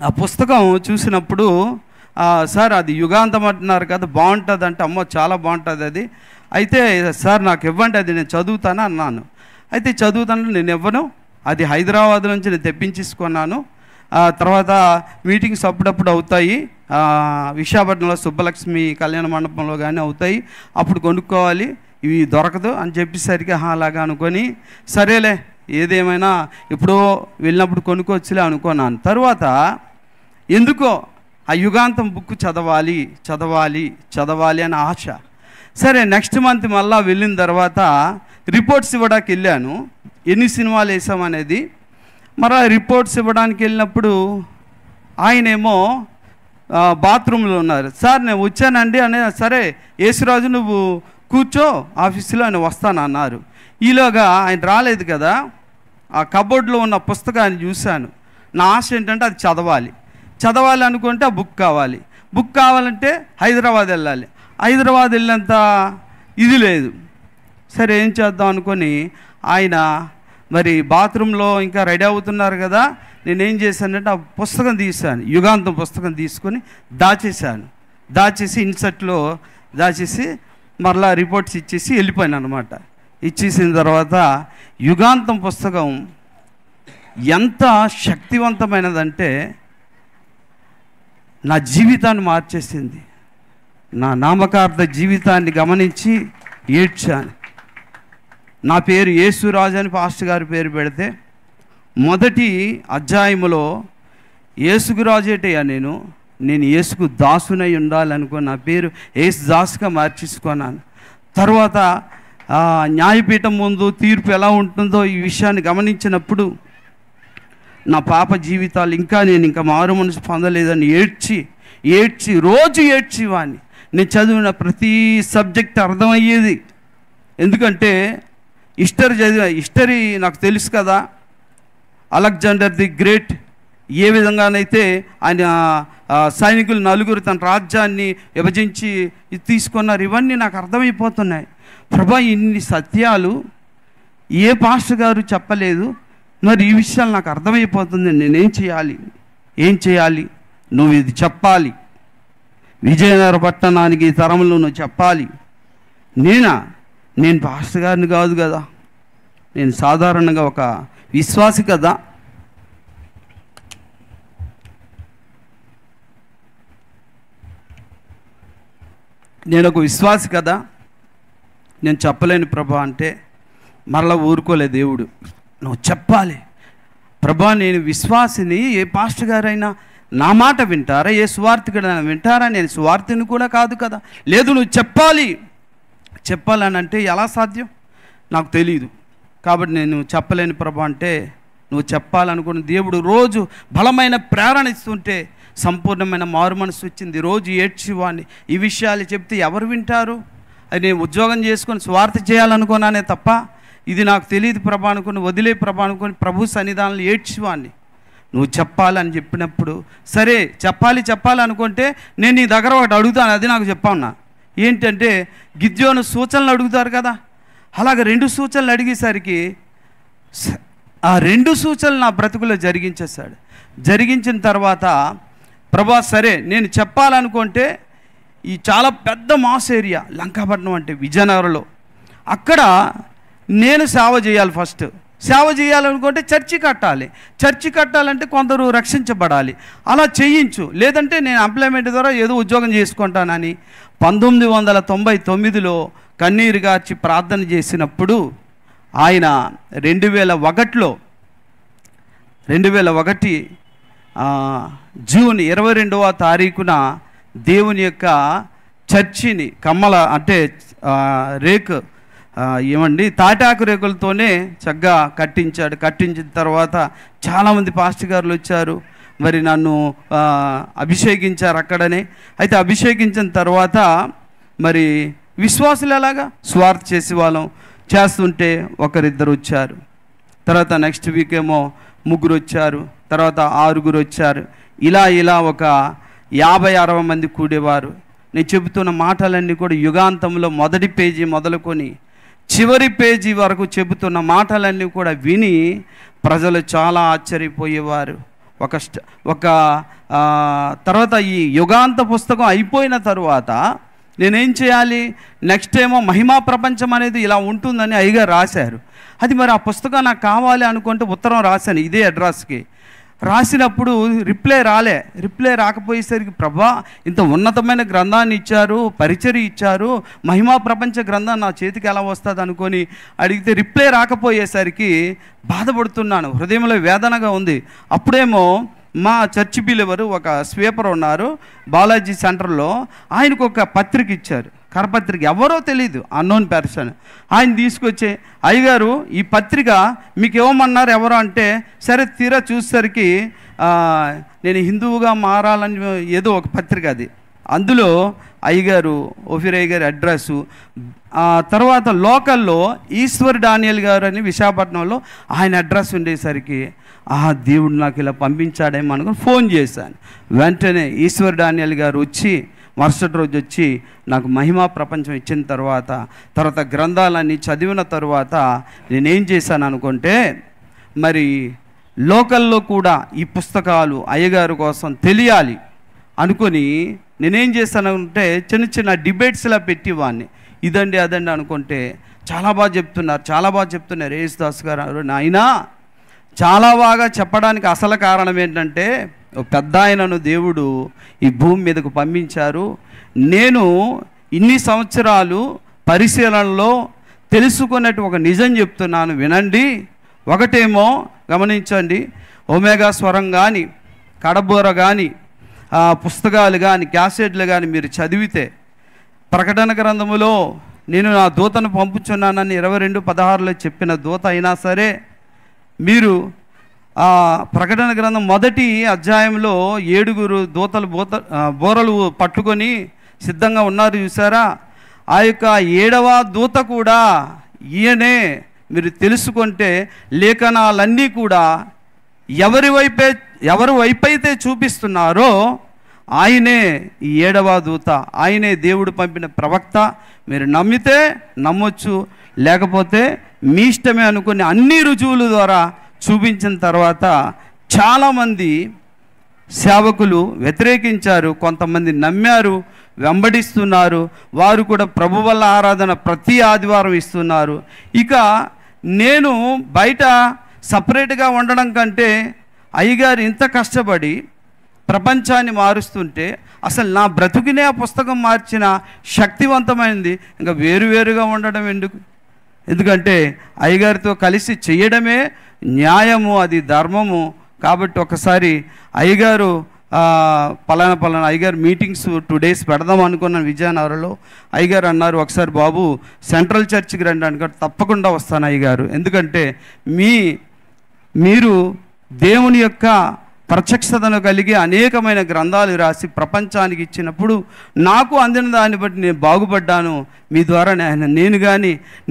ఆ పుస్తకం చూసినప్పుడు సార్ అది యుగాంతం అంటున్నారు కదా, బాగుంటుంది అంటే, అమ్మో చాలా బాగుంటుంది అది, అయితే సార్ నాకు ఇవ్వండి, అది నేను చదువుతాను అన్నాను. అయితే చదువుతాను, నేను ఇవ్వను, అది హైదరాబాద్ నుంచి నేను తెప్పించేసుకున్నాను. తర్వాత మీటింగ్స్ అప్పుడప్పుడు అవుతాయి, విశాఖపట్నంలో సుబ్బలక్ష్మి కళ్యాణ మండపంలో కానీ అవుతాయి, అప్పుడు కొనుక్కోవాలి, ఇవి దొరకదు అని చెప్పేసరికి అలాగా అనుకొని సరేలే ఏదేమైనా ఇప్పుడు వెళ్ళినప్పుడు కొనుక్కోవచ్చులే అనుకున్నాను. తర్వాత ఎందుకో ఆ యుగాంతం బుక్ చదవాలి చదవాలి చదవాలి అని ఆశ. సరే నెక్స్ట్ మంత్ మళ్ళా వెళ్ళిన తర్వాత రిపోర్ట్స్ ఇవ్వడానికి వెళ్ళాను, ఎన్ని సినిమాలు వేసామనేది. మరి రిపోర్ట్స్ ఇవ్వడానికి వెళ్ళినప్పుడు ఆయనేమో బాత్రూంలో ఉన్నారు. సార్ నేను వచ్చానండి అనే, సరే యేసురాజు నువ్వు కూర్చో ఆఫీసులో అని వస్తానన్నారు. ఈలోగా ఆయన రాలేదు కదా, ఆ కబోర్డ్లో ఉన్న పుస్తకాన్ని చూశాను. నా ఆశ ఏంటంటే అది చదవాలి అనుకుంటే ఆ బుక్ కావాలంటే హైదరాబాద్ వెళ్ళాలి, హైదరాబాద్ వెళ్ళేంత ఇది లేదు. సరే ఏం చేద్దాం అనుకొని ఆయన మరి బాత్రూంలో ఇంకా రెడీ అవుతున్నారు కదా, నేనేం చేశానంటే ఆ పుస్తకం తీశాను, యుగాంతం పుస్తకం తీసుకొని దాచేసి ఇన్సర్ట్లో దాచేసి మరలా రిపోర్ట్స్ ఇచ్చేసి వెళ్ళిపోయాను అనమాట. ఇచ్చేసిన తర్వాత యుగాంతం పుస్తకం ఎంత శక్తివంతమైనదంటే నా జీవితాన్ని మార్చేసింది. నా నామకార్థ జీవితాన్ని గమనించి ఏడ్చాను. నా పేరు యేసురాజు అని పాస్టర్ గారి పేరు పెడితే మొదటి అధ్యాయములో యేసుకు రాజేటయ్యా నేను యేసుకు దాసునై ఉండాలనుకుని నా పేరు యేసు దాసుగా మార్చేసుకున్నాను. తర్వాత న్యాయపీఠం ముందు తీర్పు ఎలా ఉంటుందో ఈ విషయాన్ని గమనించినప్పుడు నా పాప జీవితాలు నేను ఇంకా మారు మనసు పొందలేదని రోజు ఏడ్చివాడిని. నేను చదివిన ప్రతి సబ్జెక్ట్ అర్థమయ్యేది. ఎందుకంటే హిస్టరీ నాకు తెలుసు కదా, అలెగ్జాండర్ ది గ్రేట్ ఏ విధంగానైతే ఆయన సైనికులు నలుగురు తన రాజ్యాన్ని విభజించి తీసుకున్నారు, ఇవన్నీ నాకు అర్థమైపోతున్నాయి. ప్రభా ఇన్ని సత్యాలు ఏ పాస్టర్ గారు చెప్పలేదు, మరి ఈ విషయాలు నాకు అర్థమైపోతుంది. నేనేం చేయాలి? నువ్వు ఇది చెప్పాలి, విజయనగర పట్టణానికి ఈ తరంలో నువ్వు చెప్పాలి. నేను పాస్టర్ గారిని కాదు కదా, నేను సాధారణంగా ఒక విశ్వాసి కదా. నేను ఒక విశ్వాసి కదా, నేను చెప్పలేను ప్రభా అంటే మరలా ఊరుకోలే దేవుడు. నువ్వు చెప్పాలి ప్రభా, నేను విశ్వాసిని, ఏ పాస్టర్ గారైనా నా మాట వింటారా, ఏ సువార్థికుడైనా వింటారా, నేను సువార్థిని కూడా కాదు కదా. లేదు నువ్వు చెప్పాలని అంటే ఎలా సాధ్యం నాకు తెలియదు, కాబట్టి నేను చెప్పలేను ప్రభా అంటే నువ్వు చెప్పాలనుకున్న దేవుడు రోజు బలమైన ప్రేరణ ఇస్తుంటే సంపూర్ణమైన మారు మనసు వచ్చింది. రోజు ఏడ్చివాడిని. ఈ విషయాలు చెప్తే ఎవరు వింటారు? అది నేను ఉద్యోగం చేసుకొని స్వార్థ చేయాలనుకున్నానే తప్ప ఇది నాకు తెలియదు ప్రభా అనుకుని వదిలే ప్రభా అనుకుని ప్రభు సన్నిధానంలో ఏడ్చివాడిని. నువ్వు చెప్పాలని చెప్పినప్పుడు సరే చెప్పాలనుకుంటే నేను నీ దగ్గర ఒకటి అడుగుతాను, అది నాకు చెప్పన్నా. ఏంటంటే గిద్యోను సూచనలు అడుగుతారు కదా, అలాగే 2 సూచనలు అడిగేసరికి ఆ 2 సూచనలు నా బ్రతుకులో జరిగించిన తర్వాత ప్రభా సరే నేను చెప్పాలనుకుంటే ఈ చాలా పెద్ద మాస్ ఏరియా లంకాపట్నం అంటే విజయనగరంలో, అక్కడ నేను సేవ చేయాలి. ఫస్ట్ సేవ చేయాలనుకుంటే చర్చి కట్టాలంటే కొందరు రక్షించబడాలి, అలా చేయించు, లేదంటే నేను ఎంప్లాయ్మెంట్ ద్వారా ఏదో ఉద్యోగం చేసుకుంటానని 1999లో కన్నీరు గార్చి ప్రార్థన చేసినప్పుడు ఆయన 2001 జూన్ 22వ తారీఖున దేవుని యొక్క చర్చిని కమ్మల అంటే తాటాకు రేకులతోనే చక్కగా కట్టించిన తర్వాత చాలామంది పాస్టర్ గారులు వచ్చారు, మరి నన్ను అభిషేకించారు అక్కడనే. అయితే అభిషేకించిన తర్వాత మరి విశ్వాసులు ఎలాగా స్వార్థ చేస్తుంటే ఒకరిద్దరు వచ్చారు. తర్వాత నెక్స్ట్ వీక్ ఏమో 3 వచ్చారు. తర్వాత 6 వచ్చారు. ఇలా ఒక 50-60 మంది కూడేవారు. నేను చెబుతున్న మాటలన్నీ కూడా యుగాంతంలో మొదటి పేజీ మొదలుకొని చివరి పేజీ వరకు చెబుతున్న మాటలన్నీ కూడా విని ప్రజలు చాలా ఆశ్చర్యపోయేవారు. తర్వాత ఈ యుగాంత పుస్తకం అయిపోయిన తరువాత నేనేం చేయాలి, నెక్స్ట్ ఏమో మహిమా ప్రపంచం అనేది ఇలా ఉంటుందని అయ్యగారు రాశారు. అది మరి ఆ పుస్తకం నాకు కావాలి అనుకుంటే ఉత్తరం రాశాను ఇదే అడ్రస్కి. రాసినప్పుడు రిప్లై రాకపోయేసరికి ప్రభా ఇంత ఉన్నతమైన గ్రంథాన్ని ఇచ్చారు, పరిచర్య ఇచ్చారు, మహిమా ప్రపంచ గ్రంథం నా చేతికి ఎలా వస్తుంది అనుకొని అడిగితే రిప్లై రాకపోయేసరికి బాధపడుతున్నాను, హృదయంలో వేదనగా ఉంది. అప్పుడేమో మా చర్చి బిలీవరు ఒక స్వీపర్ ఉన్నారు బాలాజీ సెంటర్లో, ఆయనకు ఒక పత్రిక ఇచ్చారు, కరపత్రిక, ఎవరో తెలీదు, అన్నోన్ పర్సన్. ఆయన తీసుకొచ్చి అయ్యగారు ఈ పత్రిక మీకు ఇవ్వమన్నారు ఎవరో అంటే, సరే తీరా చూసేసరికి నేను హిందువుగా మారాలని ఏదో ఒక పత్రిక అది. అందులో అయ్యగారు ఓఫీరయ్య గారి అడ్రస్సు, తర్వాత లోకల్లో ఈశ్వర్ డానియల్ గారు అని విశాఖపట్నంలో ఆయన అడ్రస్ ఉండేసరికి దేవుడు నాకు ఇలా పంపించాడేమో అనుకుని ఫోన్ చేశాను. వెంటనే ఈశ్వర్ డానియల్ గారు వచ్చి మరుసటి రోజు వచ్చి నాకు మహిమా ప్రపంచం ఇచ్చిన తర్వాత గ్రంథాలన్నీ చదివిన తర్వాత నేనేం చేశాను అనుకుంటే, మరి లోకల్లో కూడా ఈ పుస్తకాలు అయ్యగారు కోసం తెలియాలి అనుకొని నేనేం చేశానంటే చిన్న డిబేట్స్లా పెట్టివాడిని, ఇదండి అదండి అనుకుంటే చాలా బాగా చెప్తున్నారు యేసుదాస్ గారు. నాయనా చాలా బాగా చెప్పడానికి అసలు కారణం ఏంటంటే, పెద్ద ఆయనను దేవుడు ఈ భూమి మీదకు పంపించారు. నేను ఇన్ని సంవత్సరాలు పరిశీలనలో తెలుసుకున్నట్టు ఒక నిజం చెప్తున్నాను వినండి. ఒకటేమో గమనించండి, ఒమేగా స్వరం కానీ కడబోర కానీ పుస్తకాలు కానీ క్యాసెట్లు కానీ మీరు చదివితే, ప్రకటన గ్రంథములో నేను నా దూతను పంపుచున్నానని 22:16 చెప్పిన దూత అయినా సరే, మీరు ప్రకటన గ్రంథం మొదటి అధ్యాయంలో 7 దూతలు బోరలు పట్టుకొని సిద్ధంగా ఉన్నారు చూసారా, ఆ యొక్క 7వ దూత కూడా ఈయనే. మీరు తెలుసుకుంటే లేఖనాలన్నీ కూడా ఎవరి వైపైతే చూపిస్తున్నారో ఆయనే ఈ 7వ దూత, ఆయనే దేవుడు పంపిన ప్రవక్త. మీరు నమ్మితే నమ్మొచ్చు, లేకపోతే మీ ఇష్టమే అనుకుని అన్ని రుజువుల ద్వారా చూపించిన తర్వాత చాలామంది సేవకులు వ్యతిరేకించారు, కొంతమంది నమ్మారు, వెంబడిస్తున్నారు. వారు కూడా ప్రభు వల్ల ఆరాధన ప్రతి ఆదివారం ఇస్తున్నారు. ఇక నేను బయట సపరేట్గా ఉండడం కంటే అయ్యగారు ఇంత కష్టపడి ప్రపంచాన్ని మారుస్తుంటే అసలు నా బ్రతుకునే ఆ పుస్తకం మార్చిన శక్తివంతమైనది, ఇంకా వేరువేరుగా ఉండడం ఎందుకంటే అయ్యగారితో కలిసి చేయడమే న్యాయము, అది ధర్మము. కాబట్టి ఒకసారి అయ్యగారు పలానా అయ్యగారు మీటింగ్స్ 2 days పెడదాం అనుకున్నాను విజయనగరంలో. అయ్యగారు అన్నారు, ఒకసారి బాబు సెంట్రల్ చర్చికి రండి అనుకుంటే, తప్పకుండా వస్తాను అయ్యగారు, ఎందుకంటే మీరు దేవుని యొక్క ప్రత్యక్షతను కలిగి అనేకమైన గ్రంథాలు రాసి ప్రపంచానికి ఇచ్చినప్పుడు నాకు అందిన దాన్ని బట్టి నేను బాగుపడ్డాను. మీ ద్వారా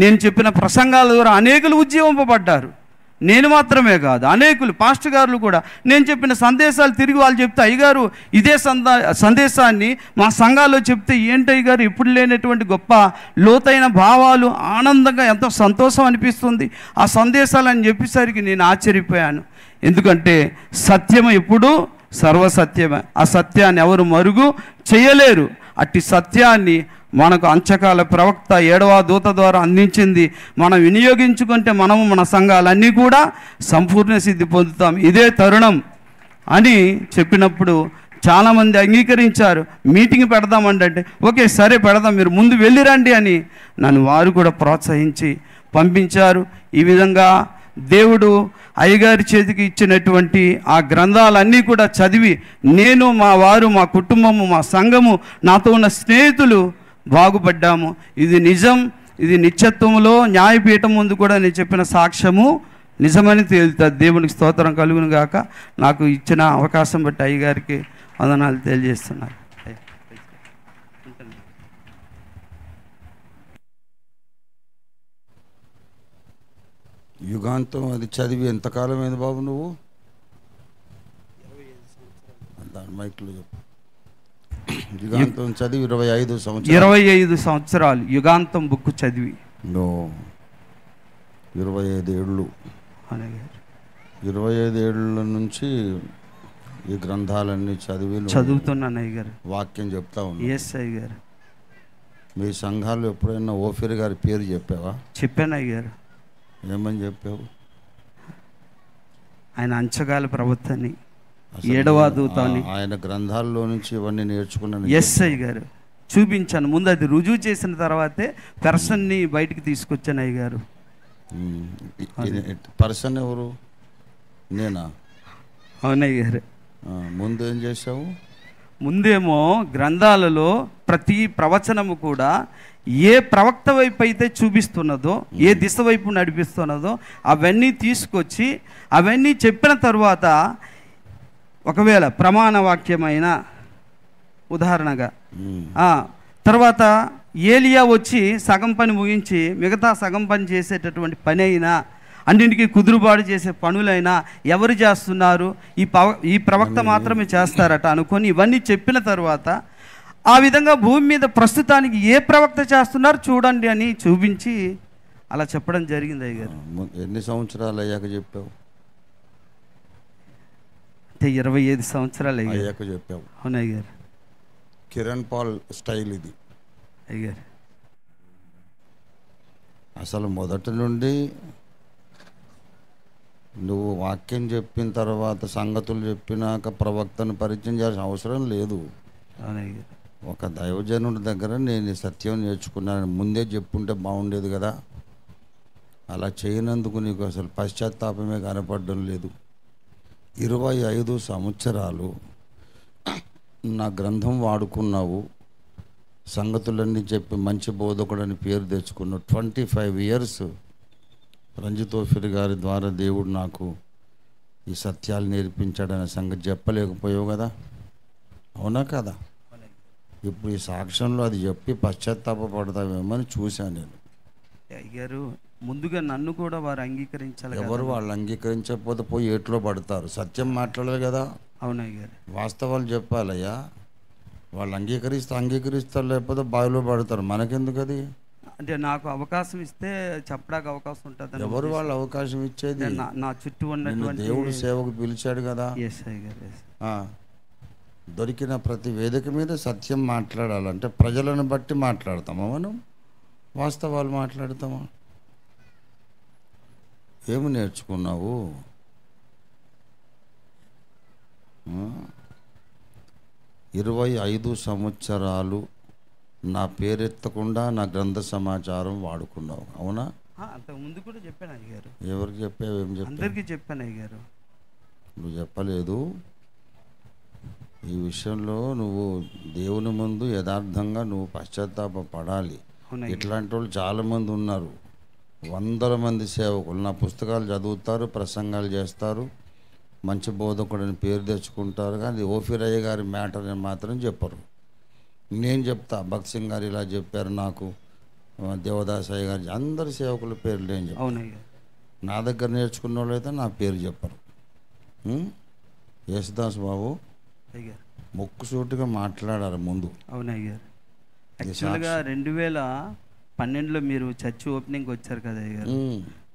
నేను చెప్పిన ప్రసంగాల ద్వారా అనేకులు ఉజ్జీవింపబడ్డారు. నేను మాత్రమే కాదు, అనేకులు పాస్టర్ గారులు కూడా నేను చెప్పిన సందేశాలు తిరిగి వాళ్ళు చెప్తే, అయ్యగారు ఇదే సందేశాన్ని మా సంఘాల్లో చెప్తే ఏంటయ్య గారు ఎప్పుడు లేనటువంటి గొప్ప లోతైన భావాలు, ఆనందంగా ఎంతో సంతోషం అనిపిస్తుంది ఆ సందేశాలు అని చెప్పేసరికి నేను ఆశ్చర్యపోయాను. ఎందుకంటే సత్యం ఎప్పుడు సర్వసత్యమే, ఆ సత్యాన్ని ఎవరు మరుగు చేయలేరు. అట్టి సత్యాన్ని మనకు అంచకాల ప్రవక్త 7వ దూత ద్వారా అందించింది. మనం వినియోగించుకుంటే మనము మన సంఘాలన్నీ కూడా సంపూర్ణ సిద్ధి పొందుతాం. ఇదే తరుణం అని చెప్పినప్పుడు చాలామంది అంగీకరించారు. మీటింగ్ పెడదామంటే ఓకే సరే పెడదాం, మీరు ముందు వెళ్ళిరండి అని నన్ను వారు కూడా ప్రోత్సహించి పంపించారు. ఈ విధంగా దేవుడు అయ్యగారి చేతికి ఇచ్చినటువంటి ఆ గ్రంథాలన్నీ కూడా చదివి నేను, మా వారు, మా కుటుంబము, మా సంఘము, నాతో ఉన్న స్నేహితులు బాగుపడ్డాము. ఇది నిజం, ఇది నిత్యత్వంలో న్యాయపీఠం ముందు కూడా నేను చెప్పిన సాక్ష్యము నిజమని తేలుతుంది. దేవునికి స్తోత్రం కలుగును గాక. నాకు ఇచ్చిన అవకాశం బట్టి అయ్యగారికి వందనాలు తెలియజేస్తున్నారు. యుగాంతం అది చదివి ఎంతకాలం అయింది బాబు నువ్వు? మైక్లో చెప్పు. యుగాంతం చదివి 25 సంవత్సరాలు. 25 సంవత్సరాలు యుగాంతం బుక్ చదివి. 25 ఏళ్ళు. అన్నయ్య గారు 25 ఏళ్ళ నుంచి ఈ గ్రంథాలన్నీ చదువుతున్నా అన్నయ్య గారు. వాక్యం చెప్తా ఉన్నా. ఎస్ అయ్య గారు. మీ సంఘాలు ఎప్పుడైనా ఓఫీర్ గారి పేరు చెప్పావా? చెప్పాను అయ్య గారు. ఏమని చెప్పావు? ఆయన అంచగాల ప్రవక్తని, 7వ దూతని, ఆయన గ్రంథాల్లో నుంచి ఇవన్నీ నేర్చుకున్నాను. ఎస్ అయ్య గారు. చూపించాను. ముందు అది రుజువు చేసిన తర్వాతే పర్సన్ని బయటికి తీసుకొచ్చాను అయ్య గారు. పర్సన్ ఎవరు? నేనా? అవునయ్య గారు. ముందు ఏం చేసావు? ముందేమో గ్రంథాలలో ప్రతి ప్రవచనము కూడా ఏ ప్రవక్త వైపు అయితే చూపిస్తున్నదో, ఏ దిశ వైపు నడిపిస్తున్నదో అవన్నీ తీసుకొచ్చి అవన్నీ చెప్పిన తర్వాత ఒకవేళ ప్రమాణ వాక్యమైన ఉదాహరణగా తర్వాత ఏలియా వచ్చి సగం పని ముగించి మిగతా సగం పని చేసేటటువంటి పని అయినా, అన్నింటికీ కుదురుబాటు చేసే పనులైనా ఎవరు చేస్తున్నారు? ఈ ప్రవక్త మాత్రమే చేస్తారట అనుకొని ఇవన్నీ చెప్పిన తర్వాత ఆ విధంగా భూమి మీద ప్రస్తుతానికి ఏ ప్రవక్త చేస్తున్నారు చూడండి అని చూపించి అలా చెప్పడం జరిగింది అయ్య గారు. ఎన్ని సంవత్సరాలు అయ్యాక చెప్పావు? అంటే 25 సంవత్సరాలు అయ్యాక చెప్పావు. అవునయ్య గారు. కిరణ్ పాల్ స్టైల్ ఇది అయ్య గారు. అసలు మొదటి నుండి నువ్వు వాక్యం చెప్పిన తర్వాత సంగతులు చెప్పినాక ప్రవక్తను పరిచయం చేయాల్సిన అవసరం లేదు. అవునయ్య గారు. ఒక దైవజనుడి దగ్గర నేను సత్యం నేర్చుకున్నాను ముందే చెప్పుంటే బాగుండేది కదా. అలా చేయనందుకు నీకు అసలు పశ్చాత్తాపమే కనపడడం లేదు. 25 సంవత్సరాలు నా గ్రంథం వాడుకున్నావు, సంగతులన్నీ చెప్పి మంచి బోధకుడని పేరు తెచ్చుకున్నావు. 25 years రంజిత్ ఓఫీర్ గారి ద్వారా దేవుడు నాకు ఈ సత్యాలు నేర్పించాడనే సంగతి చెప్పలేకపోయావు కదా. అవునా కదా? ఇప్పుడు ఈ సాక్ష్యంలో అది చెప్పి పశ్చాత్తాపడతావేమో అని చూశాను నేను. అయ్యారు ముందుగా నన్ను కూడా వారు అంగీకరించాలి. ఎవరు వాళ్ళు అంగీకరించకపోతే పోయి ఏట్లో పడతారు. సత్యం మాట్లాడలేదు కదా. అవునయ్య గారు. వాస్తవాలు చెప్పాలయ్యా. వాళ్ళు అంగీకరిస్తారు, లేకపోతే బావిలో పడతారు. మనకెందుకు అది? అంటే నాకు అవకాశం ఇస్తే చెప్పడానికి అవకాశం ఉంటుంది. ఎవరు వాళ్ళు అవకాశం ఇచ్చేది? నా చుట్టూ ఉన్నటువంటి దేవుడు సేవకు పిలిచాడు కదా. దొరికిన ప్రతి వేదిక మీద సత్యం మాట్లాడాలంటే ప్రజలను బట్టి మాట్లాడతామా మనం? వాస్తవాలు మాట్లాడతామా? ఏమి నేర్చుకున్నావు? 25 సంవత్సరాలు నా పేరెత్తకుండా నా గ్రంథ సమాచారం వాడుకున్నావు. అవునా? అంతకు ముందు కూడా చెప్పాను అయ్యారు. ఎవరికి చెప్పావు? ఏం చెప్పావు? అందరికీ చెప్పాను అయ్యారు. నువ్వు చెప్పలేదు. ఈ విషయంలో నువ్వు దేవుని ముందు యథార్థంగా నువ్వు పశ్చాత్తాపడాలి. ఇట్లాంటి వాళ్ళు చాలామంది ఉన్నారు. 100 మంది సేవకులు నా పుస్తకాలు చదువుతారు, ప్రసంగాలు చేస్తారు, మంచి బోధకుడని పేరు తెచ్చుకుంటారు, కానీ ఓఫీర్ అయ్య గారి మ్యాటర్ని మాత్రం చెప్పరు. నేను చెప్తా, భక్త్ సింగ్ గారు ఇలా చెప్పారు నాకు, దేవదాస్ అయ్య గారు, అందరి సేవకుల పేర్లు నేను చెప్తాను. నా దగ్గర నేర్చుకున్న వాళ్ళు అయితే నా పేరు చెప్పరు. యేసుదాస్ బాబు ముక్కుసూటిగా మాట్లాడారు ముందు. అవునయ్య. యాక్చువల్గా 2012లో మీరు చర్చ్ ఓపెనింగ్ వచ్చారు కదా అయ్య గారు.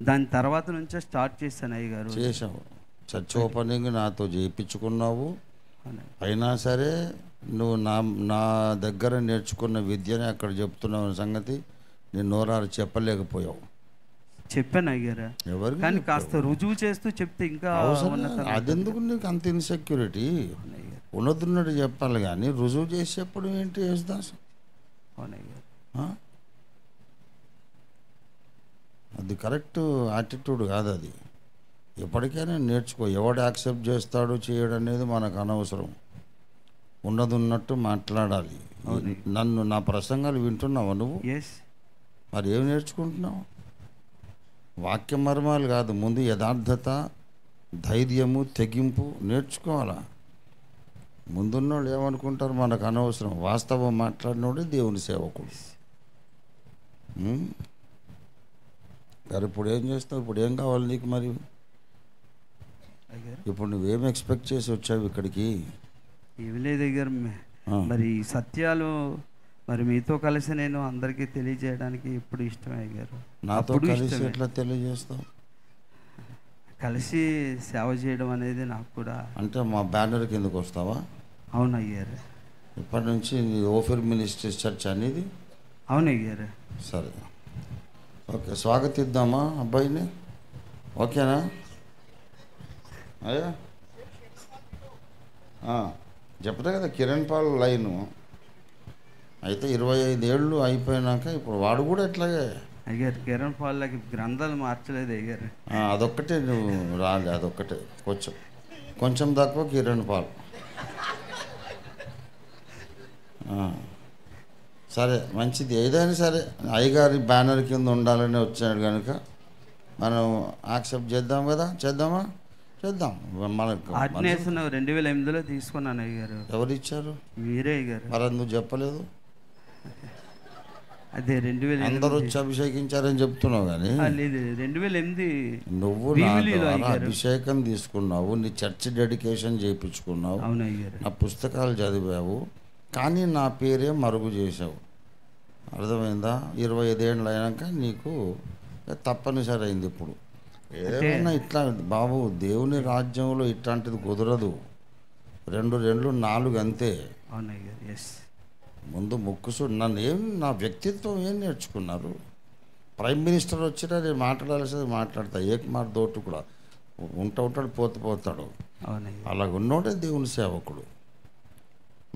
దాని తర్వాత నుంచే స్టార్ట్ చేశాను అయ్య గారు. చేసావు. చర్చ్ ఓపెనింగ్ నాతో చేయించుకున్నావు. అయినా సరే నువ్వు నా దగ్గర నేర్చుకున్న విద్యని అక్కడ చెప్తున్నావు సంగతి నేను నోరారు చెప్పలేకపోయావు. చెప్పాను అయ్యారా. ఎవరు? కానీ కాస్త రుజువు చేస్తూ చెప్తే ఇంకా అదెందుకు నీకు అంత ఇన్సెక్యూరిటీ? ఉన్నతున్నట్టు చెప్పాలి కానీ రుజువు చేసేప్పుడు ఏంటి యేసుదాస్? అది కరెక్ట్ యాటిట్యూడ్ కాదు. అది ఎప్పటికైనా నేర్చుకో. ఎవడు యాక్సెప్ట్ చేస్తాడు చేయడం అనేది మనకు అనవసరం. ఉన్నట్టు మాట్లాడాలి. నా ప్రసంగాలు వింటున్నావా నువ్వు? మరి ఏం నేర్చుకుంటున్నావు? వాక్య మర్మాలు కాదు, ముందు యథార్థత, ధైర్యము, తెగింపు నేర్చుకోవాలా. ముందున్నోళ్ళు ఏమనుకుంటారు మనకు అనవసరం. వాస్తవం మాట్లాడినోడే దేవుని సేవకుడు. మరి ఇప్పుడు ఏం చేస్తావు? ఇప్పుడు ఏం కావాలి నీకు? మరి ఇప్పుడు నువ్వేం ఎక్స్పెక్ట్ చేసి వచ్చావు ఇక్కడికి? ఏమి లేదు అయ్యగారు, మరి ఈ సత్యాలు మరి మీతో కలిసి నేను అందరికీ తెలియజేయడానికి ఎప్పుడు ఇష్టమే అయ్యగారు. నాతో అప్పుడు కలిసి ఇష్టమే. ఎట్లా తెలియజేస్తావు? కలిసి సేవ చేయడం అనేది నాకు కూడా. అంటే మా బ్యానర్ కిందకు వస్తావా? అవును అయ్యారు. ఇప్పటి నుంచి ఓఫిర్ మినిస్ట్రీస్ చర్చ్ అనేది. అవును అయ్యారు. సరే, ఓకే, స్వాగతిద్దామా అబ్బాయిని? ఓకేనా అయ్యా? చెప్తా కదా, కిరణ్ పాల్ లైను అయితే 25 ఏళ్ళు అయిపోయినాక ఇప్పుడు వాడు కూడా ఎట్లాగే అయ్యారు. కిరణ్ పాల్కి గ్రంథాలు మార్చలేదు అయ్యారు. అదొక్కటే నువ్వు రాలే, అదొక్కటే కొంచెం తక్కువ కిరణ్ పాల్. సరే, మంచిది. ఏదైనా సరే అయ్యగారి బ్యానర్ కింద ఉండాలని వచ్చాడు కనుక మనం యాక్సెప్ట్ చేద్దాం కదా. చేద్దామా? చేద్దాం. మనకు ఆర్డినేషన్ 2008లో తీసుకున్నాను అయ్యారు. ఎవరు ఇచ్చారు? మీరే అయ్యారు. మరి నువ్వు చెప్పలేదు. అదే 2008 అందరూ వచ్చి అభిషేకించారని చెప్తున్నావు కానీ లేదు, 2008 నువ్వు నా ద్వారా అభిషేకం తీసుకున్నావు, నీ చర్చ్ డెడికేషన్ చేయించుకున్నావు, అవును అయ్యారు. నా పుస్తకాలు చదివావు, కానీ నా పేరే మరుగు చేసావు. అర్థమైందా? 25 ఏళ్ళు అయినాక నీకు తప్పనిసరి అయింది. ఇప్పుడు ఏమైనా ఇట్లా బాబు, దేవుని రాజ్యంలో ఇట్లాంటిది కుదరదు. 2 2 4 అంతే. అవును అయ్యారు. ఎస్. ముందు ముక్కుసు నా వ్యక్తిత్వం ఏం నేర్చుకున్నారు? ప్రైమ్ మినిస్టర్ వచ్చినా నేను మాట్లాడాల్సింది మాట్లాడతా, ఏకమార్ దోటు కూడా ఉంటాడు, పోతాడు. అలాగ ఉన్నోడే దేవుని సేవకుడు.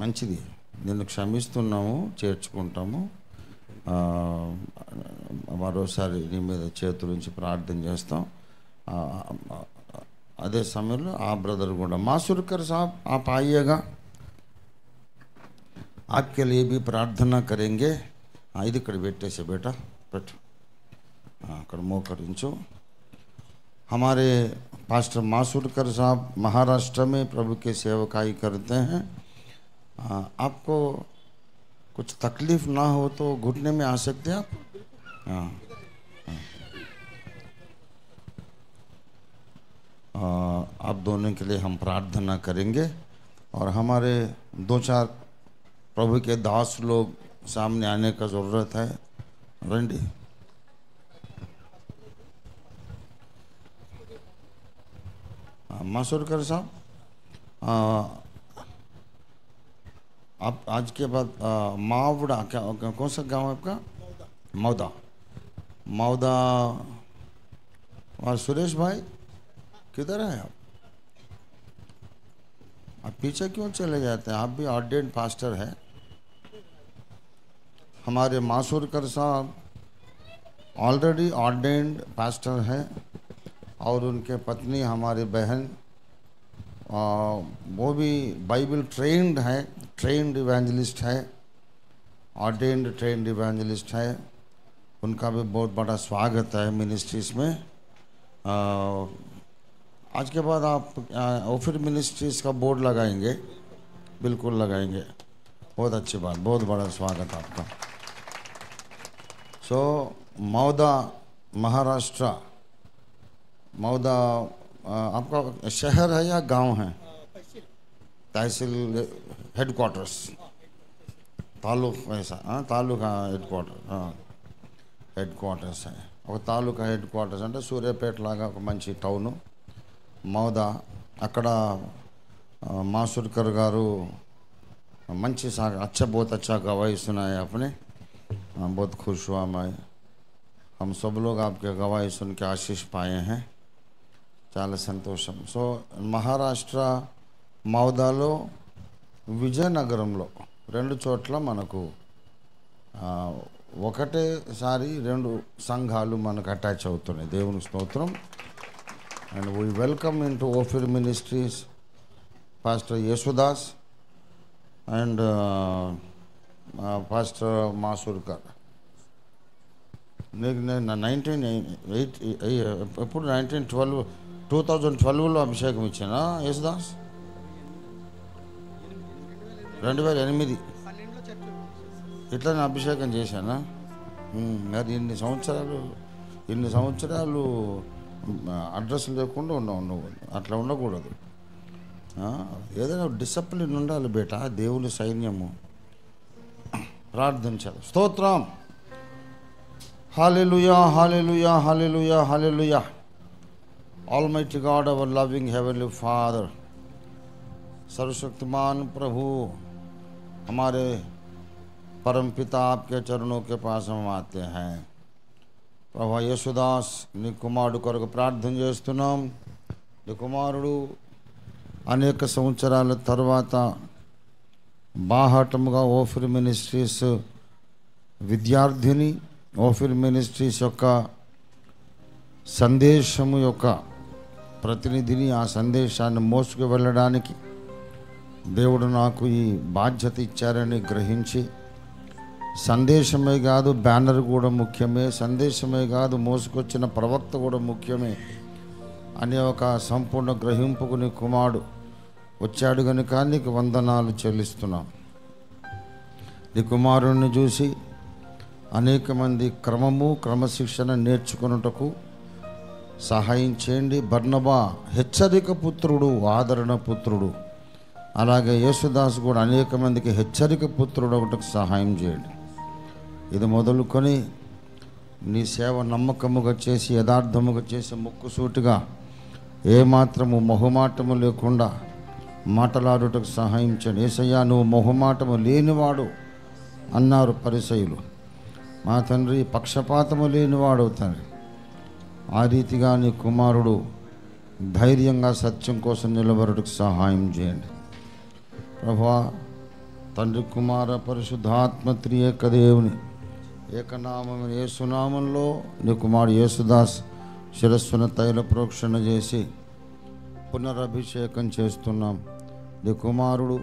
మంచిది, నిన్ను క్షమిస్తున్నాము, చేర్చుకుంటాము. మరోసారి నీ మీద చేతులుంచి ప్రార్థన చేస్తాం. అదే సమయంలో ఆ బ్రదర్ కూడా మాసుర్కర్ సాబ్ आप आइएगा, आपके लिए भी प्रार्थना करेंगे. ఇది ఇక్కడ పెట్టేసే బేటా, పెట్టు అక్కడ మోకరించు. हमारे पास्टर मासुरकर साहब महाराष्ट्र में प्रभु के सेवकाई करते हैं. आपको कुछ तकलीफ ना हो तो घुटने में आ सकते हैं आप. हाँ, आप दोनों के लिए हम प्रार्थना करेंगे. और हमारे 2-4 प्रभु के दास लोग सामने आने का ज़रूरत है. रंडी मासुरकर साहब, आप आज के बाद मावड़ा, क्या कौन सा गांव है आपका? मौदा. और सुरेश भाई किधर है आप पीछे क्यों चले जाते हैं? आप भी ऑर्डेन्ड पास्टर है. हमारे मासुरकर साहब ऑलरेडी ऑर्डेन्ड पास्टर है और उनके पत्नी हमारी बहन वो भी बाइबल ट्रेंड है, ट्रेंड इवेंजलिस्ट है, ऑर्डेन्ड ट्रेंड इवेंजलिस्ट है. उनका भी बहुत बड़ा स्वागत है मिनिस्ट्रीज में. आज के बाद आप ओफिर मिनिस्ट्रीज का बोर्ड लगाएंगे? बिल्कुल लगाएंगे. बहुत अच्छी बात, बहुत बड़ा स्वागत आपका. सो मौदा महाराष्ट्र, मौदा आपका शहर है या गांव है? तहसील हेडक्वार्टर्स, तालुक ऐसा? हाँ, तालुका हेडक्वार्टर. हाँ, हेडक्वार्टर्स है. ఒక తాలూకా హెడ్ క్వార్టర్స్ అంటే సూర్యాపేట లాగా ఒక మంచి టౌను మౌదా. అక్కడ मासुरकर गारू मंची अच्छा बहुत अच्छा गवाही सुनाए आपने. बहुत खुश हुआ मैं. हम सब लोग आपके गवाही सुन के आशीष पाए हैं. చాలా సంతోషం. సో మహారాష్ట్ర మౌదాలో విజయనగరంలో 2 చోట్ల మనకు ఒకటేసారి 2 సంఘాలు మనకు అటాచ్ అవుతున్నాయి. దేవుని స్తోత్రం. And we welcome in to Ophir ministries pastor Yesudas and pastor Masurkar. నేను 2012లో అభిషేకం ఇచ్చానా యేసుదాస్? 2008 ఇట్లా అభిషేకం చేశానా? మరి ఇన్ని సంవత్సరాలు అడ్రస్ లేకుండా ఉన్నావు నువ్వు. అట్లా ఉండకూడదు. ఏదైనా డిసిప్లిన్ ఉండాలి బేటా. దేవుని సైన్యము. ప్రార్థించాలి. స్తోత్రం. హల్లెలూయా, హల్లెలూయా, హల్లెలూయా, హల్లెలూయా. Almighty God, our loving heavenly Father, सर्वशक्तिमान प्रभु, हमारे परम पिता आपके चरणों के पास हम आते हैं. ప్రభు యేసుదాస్ నీ కుమారుడు కొరకు ప్రార్థన చేస్తున్నాం. నీ కుమారుడు అనేక సంవత్సరాల తర్వాత బాహాటముగా ఓఫిర్ మినిస్ట్రీస్ విద్యార్థిని, ఓఫిర్ మినిస్ట్రీస్ యొక్క సందేశము యొక్క ప్రతినిధిని, ఆ సందేశాన్ని మోసుకు వెళ్ళడానికి దేవుడు నాకు ఈ బాధ్యత ఇచ్చారని గ్రహించి, సందేశమే కాదు బ్యానర్ కూడా ముఖ్యమే, సందేశమే కాదు మోసుకొచ్చిన ప్రవక్త కూడా ముఖ్యమే అనే ఒక సంపూర్ణ గ్రహింపుకు నీ కుమారుడు వచ్చాడు కనుక నీకు వందనాలు చెల్లిస్తున్నాం. నీ కుమారుడిని చూసి అనేక మంది క్రమశిక్షణ నేర్చుకున్నటకు సహాయం చేయండి. బర్నబా హెచ్చరిక పుత్రుడు, ఆదరణ పుత్రుడు. అలాగే యేసుదాస్ కూడా అనేక మందికి హెచ్చరిక పుత్రుడు ఒకటికి సహాయం చేయండి. ఇది మొదలుకొని నీ సేవ నమ్మకముగా చేసి, యథార్థముగా చేసి, ముక్కుసూటిగా ఏమాత్రము మొహమాటము లేకుండా మాటలాడుటకు సహాయం చేయండి. యేసయ్యా, నువ్వు మొహమాటము లేనివాడు అన్నారు పరిసయ్యులు. మా తండ్రి, పక్షపాతము లేనివాడు తండ్రి. ఆ రీతిగా నీ కుమారుడు ధైర్యంగా సత్యం కోసం నిలబడుటకు సహాయం చేయండి. ప్రభువా, తండ్రి, కుమార, పరిశుద్ధాత్మ త్రియేక దేవుని ఏకనామమైన యేసునామంలో నీ కుమారుడు యేసుదాస్ శిరస్సున తైల ప్రోక్షణ చేసి పునరభిషేకం చేస్తున్నాం. నీ కుమారుడు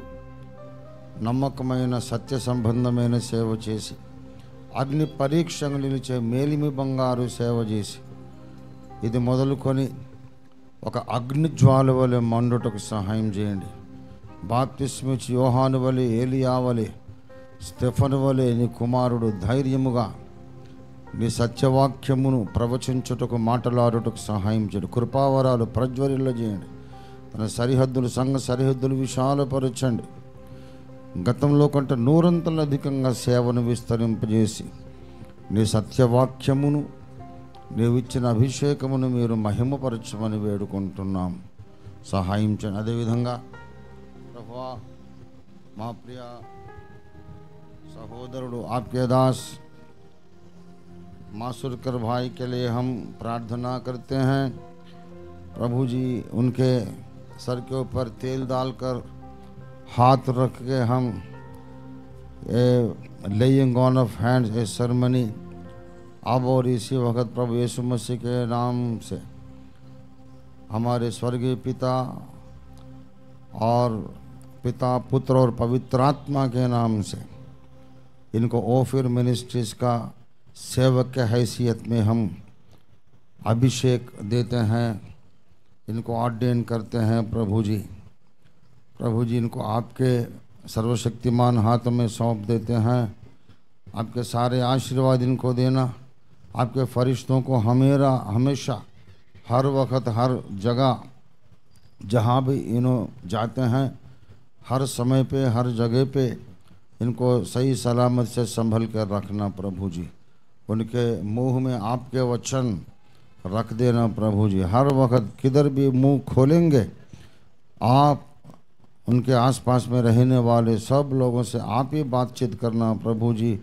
నమ్మకమైన సత్య సంబంధమైన సేవ చేసి, అగ్ని పరీక్షను నిలిచే మేలిమి బంగారు సేవ చేసి, ఇది మొదలుకొని ఒక అగ్ని జ్వాల వలె మండుటకు సహాయం చేయండి. బాప్తిస్మిచ్చి యోహాను వలె, ఏలియా వలె, స్టెఫను వలె నీ కుమారుడు ధైర్యముగా నీ సత్యవాక్యమును ప్రవచించుటకు, మాటలాడుటకు సహాయం చేయండి. కృపావరాలు ప్రజ్వరిల్ల చేయండి. తన సరిహద్దులు, సంఘ సరిహద్దులు విశాలపరచండి. గతంలో కంటే నూరంతలు అధికంగా సేవను విస్తరింపజేసి నీ సత్యవాక్యమును, నీవిచ్చిన అభిషేకమును మీరు మహిమపరచమని వేడుకుంటున్నాం. సహాయం చేయండి. అదేవిధంగా ప్రభువా, మా ప్రియ సహోదరుడు आपके दास मासुरकर भाई के लिए हम प्रार्थना करते हैं. प्रभु जी, उनके सर के ऊपर तेल डालकर हाथ रख के हम laying on off hands A ceremony अब और इसी वक्त प्रभु यीशु मसीह के नाम से हमारे स्वर्गीय पिता और पिता, पुत्र और पवित्र आत्मा के नाम से इनको ओफिर मिनिस्ट्रीज का सेवक के हैसियत में हम अभिषेक देते हैं, इनको ऑर्डेन करते हैं. प्रभु जी, इनको आपके सर्वशक्तिमान हाथों में सौंप देते हैं. आपके सारे आशीर्वाद इनको देना. आपके फरिश्तों को हमेशा हर वक्त, हर जगह, जहाँ भी इन्हों जाते हैं, हर समय पे, हर जगह पे इनको सही सलामत से संभल कर रखना. प्रभु जी, उनके मुंह में आपके वचन रख देना. प्रभु जी, हर वक्त किधर भी मुंह खोलेंगे, आप उनके आसपास में रहने वाले सब लोगों से आप ही बातचीत करना. प्रभु जी,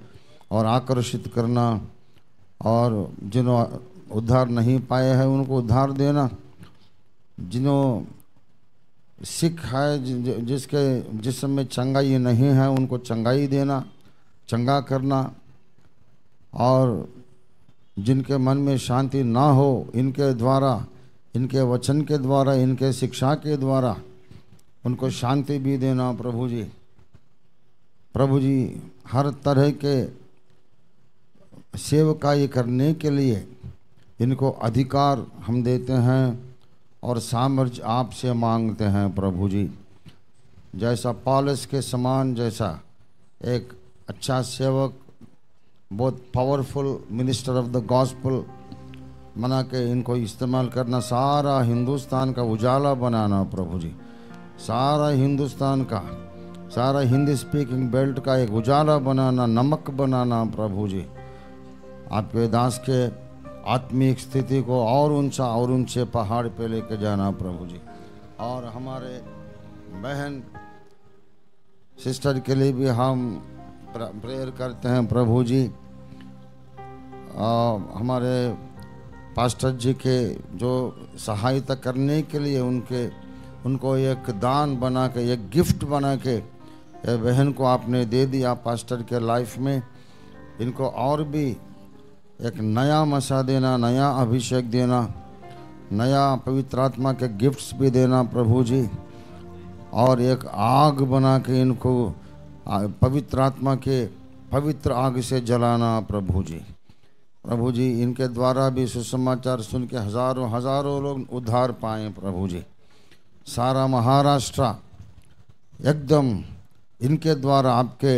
और आकर्षित करना. और जिन्हों उद्धार नहीं पाए हैं उनको उद्धार देना. जिन्हों सिख है, जिसमें चंगाई नहीं है, उनको चंगाई देना, चंगा करना. और जिनके मन में शांति ना हो, इनके द्वारा, इनके वचन के द्वारा, इनके शिक्षा के द्वारा उनको शांति भी देना. प्रभु जी, हर तरह के सेवकाई करने के लिए इनको अधिकार हम देते हैं और सामर्थ्य आपसे मांगते हैं. प्रभु जी, जैसा पौलुस के समान, जैसा एक अच्छा सेवक, बहुत powerful minister of the gospel बना के इनको इस्तेमाल करना, सारा हिंदुस्तान का उजाला बनाना. प्रभु जी, सारा हिंदुस्तान का, सारा हिंदी स्पीकिंग बेल्ट का एक उजाला बनाना, नमक बनाना प्रभु जी। आपके दास के आत्मिक स्थिति को और ऊंचे पहाड़ पे लेके जाना प्रभु जी। और हमारे बहन सिस्टर के लिए भी हम प्रेयर करते हैं प्रभु जी। हमारे पास्टर जी के जो सहायता करने के लिए उनको एक दान बना के, एक गिफ्ट बना के बहन को आपने दे दिया पास्टर के लाइफ में। इनको और भी एक नया मसा देना, नया अभिषेक देना, नया पवित्र आत्मा के गिफ्ट्स भी देना प्रभु जी। और एक आग बना के इनको पवित्र आत्मा के पवित्र आग से जलाना प्रभु जी। प्रभु जी, इनके द्वारा भी सुसमाचार सुन के हजारों हजारों लोग उद्धार पाएँ प्रभु जी। सारा महाराष्ट्र एकदम इनके द्वारा, आपके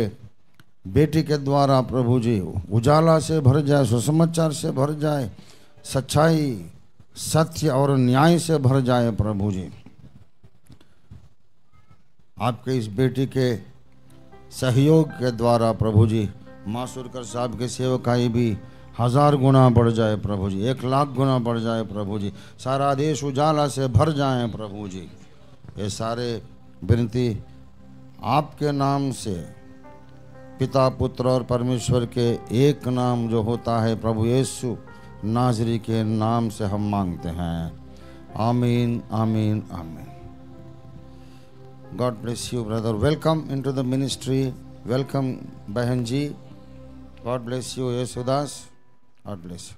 बेटी के द्वारा प्रभु जी उजाला से भर जाए, सुसमाचार से भर जाए, सच्चाई, सत्य और न्याय से भर जाए प्रभु जी। आपके इस बेटी के सहयोग के द्वारा प्रभु जी मासूरकर साहब के सेवकाई भी 1000 गुना बढ़ जाए प्रभु जी, 1,00,000 गुना बढ़ जाए प्रभु जी। सारा देश उजाला से भर जाए प्रभु जी। ये सारे विनती आपके नाम से, पिता पुत्र और परमेश्वर के एक नाम जो होता है प्रभु यीशु नाजरी के नाम से हम मांगते हैं। आमीन, आमीन, आमीन। God bless you, brother. Welcome into the ministry. Welcome, Bahan ji. God bless you, Yesudas. God bless you.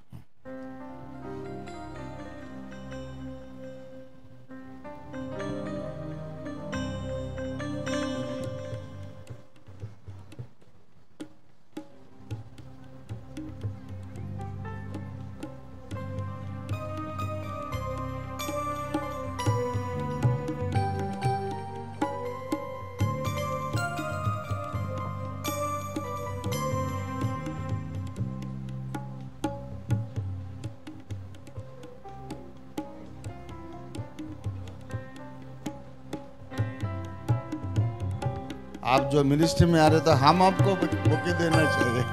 आप जो मिनिस्ट्री में आ रहे तो हम आपको बुके देना चाहिए।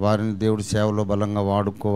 వారిని దేవుడి సేవలో బలంగా వాడుకో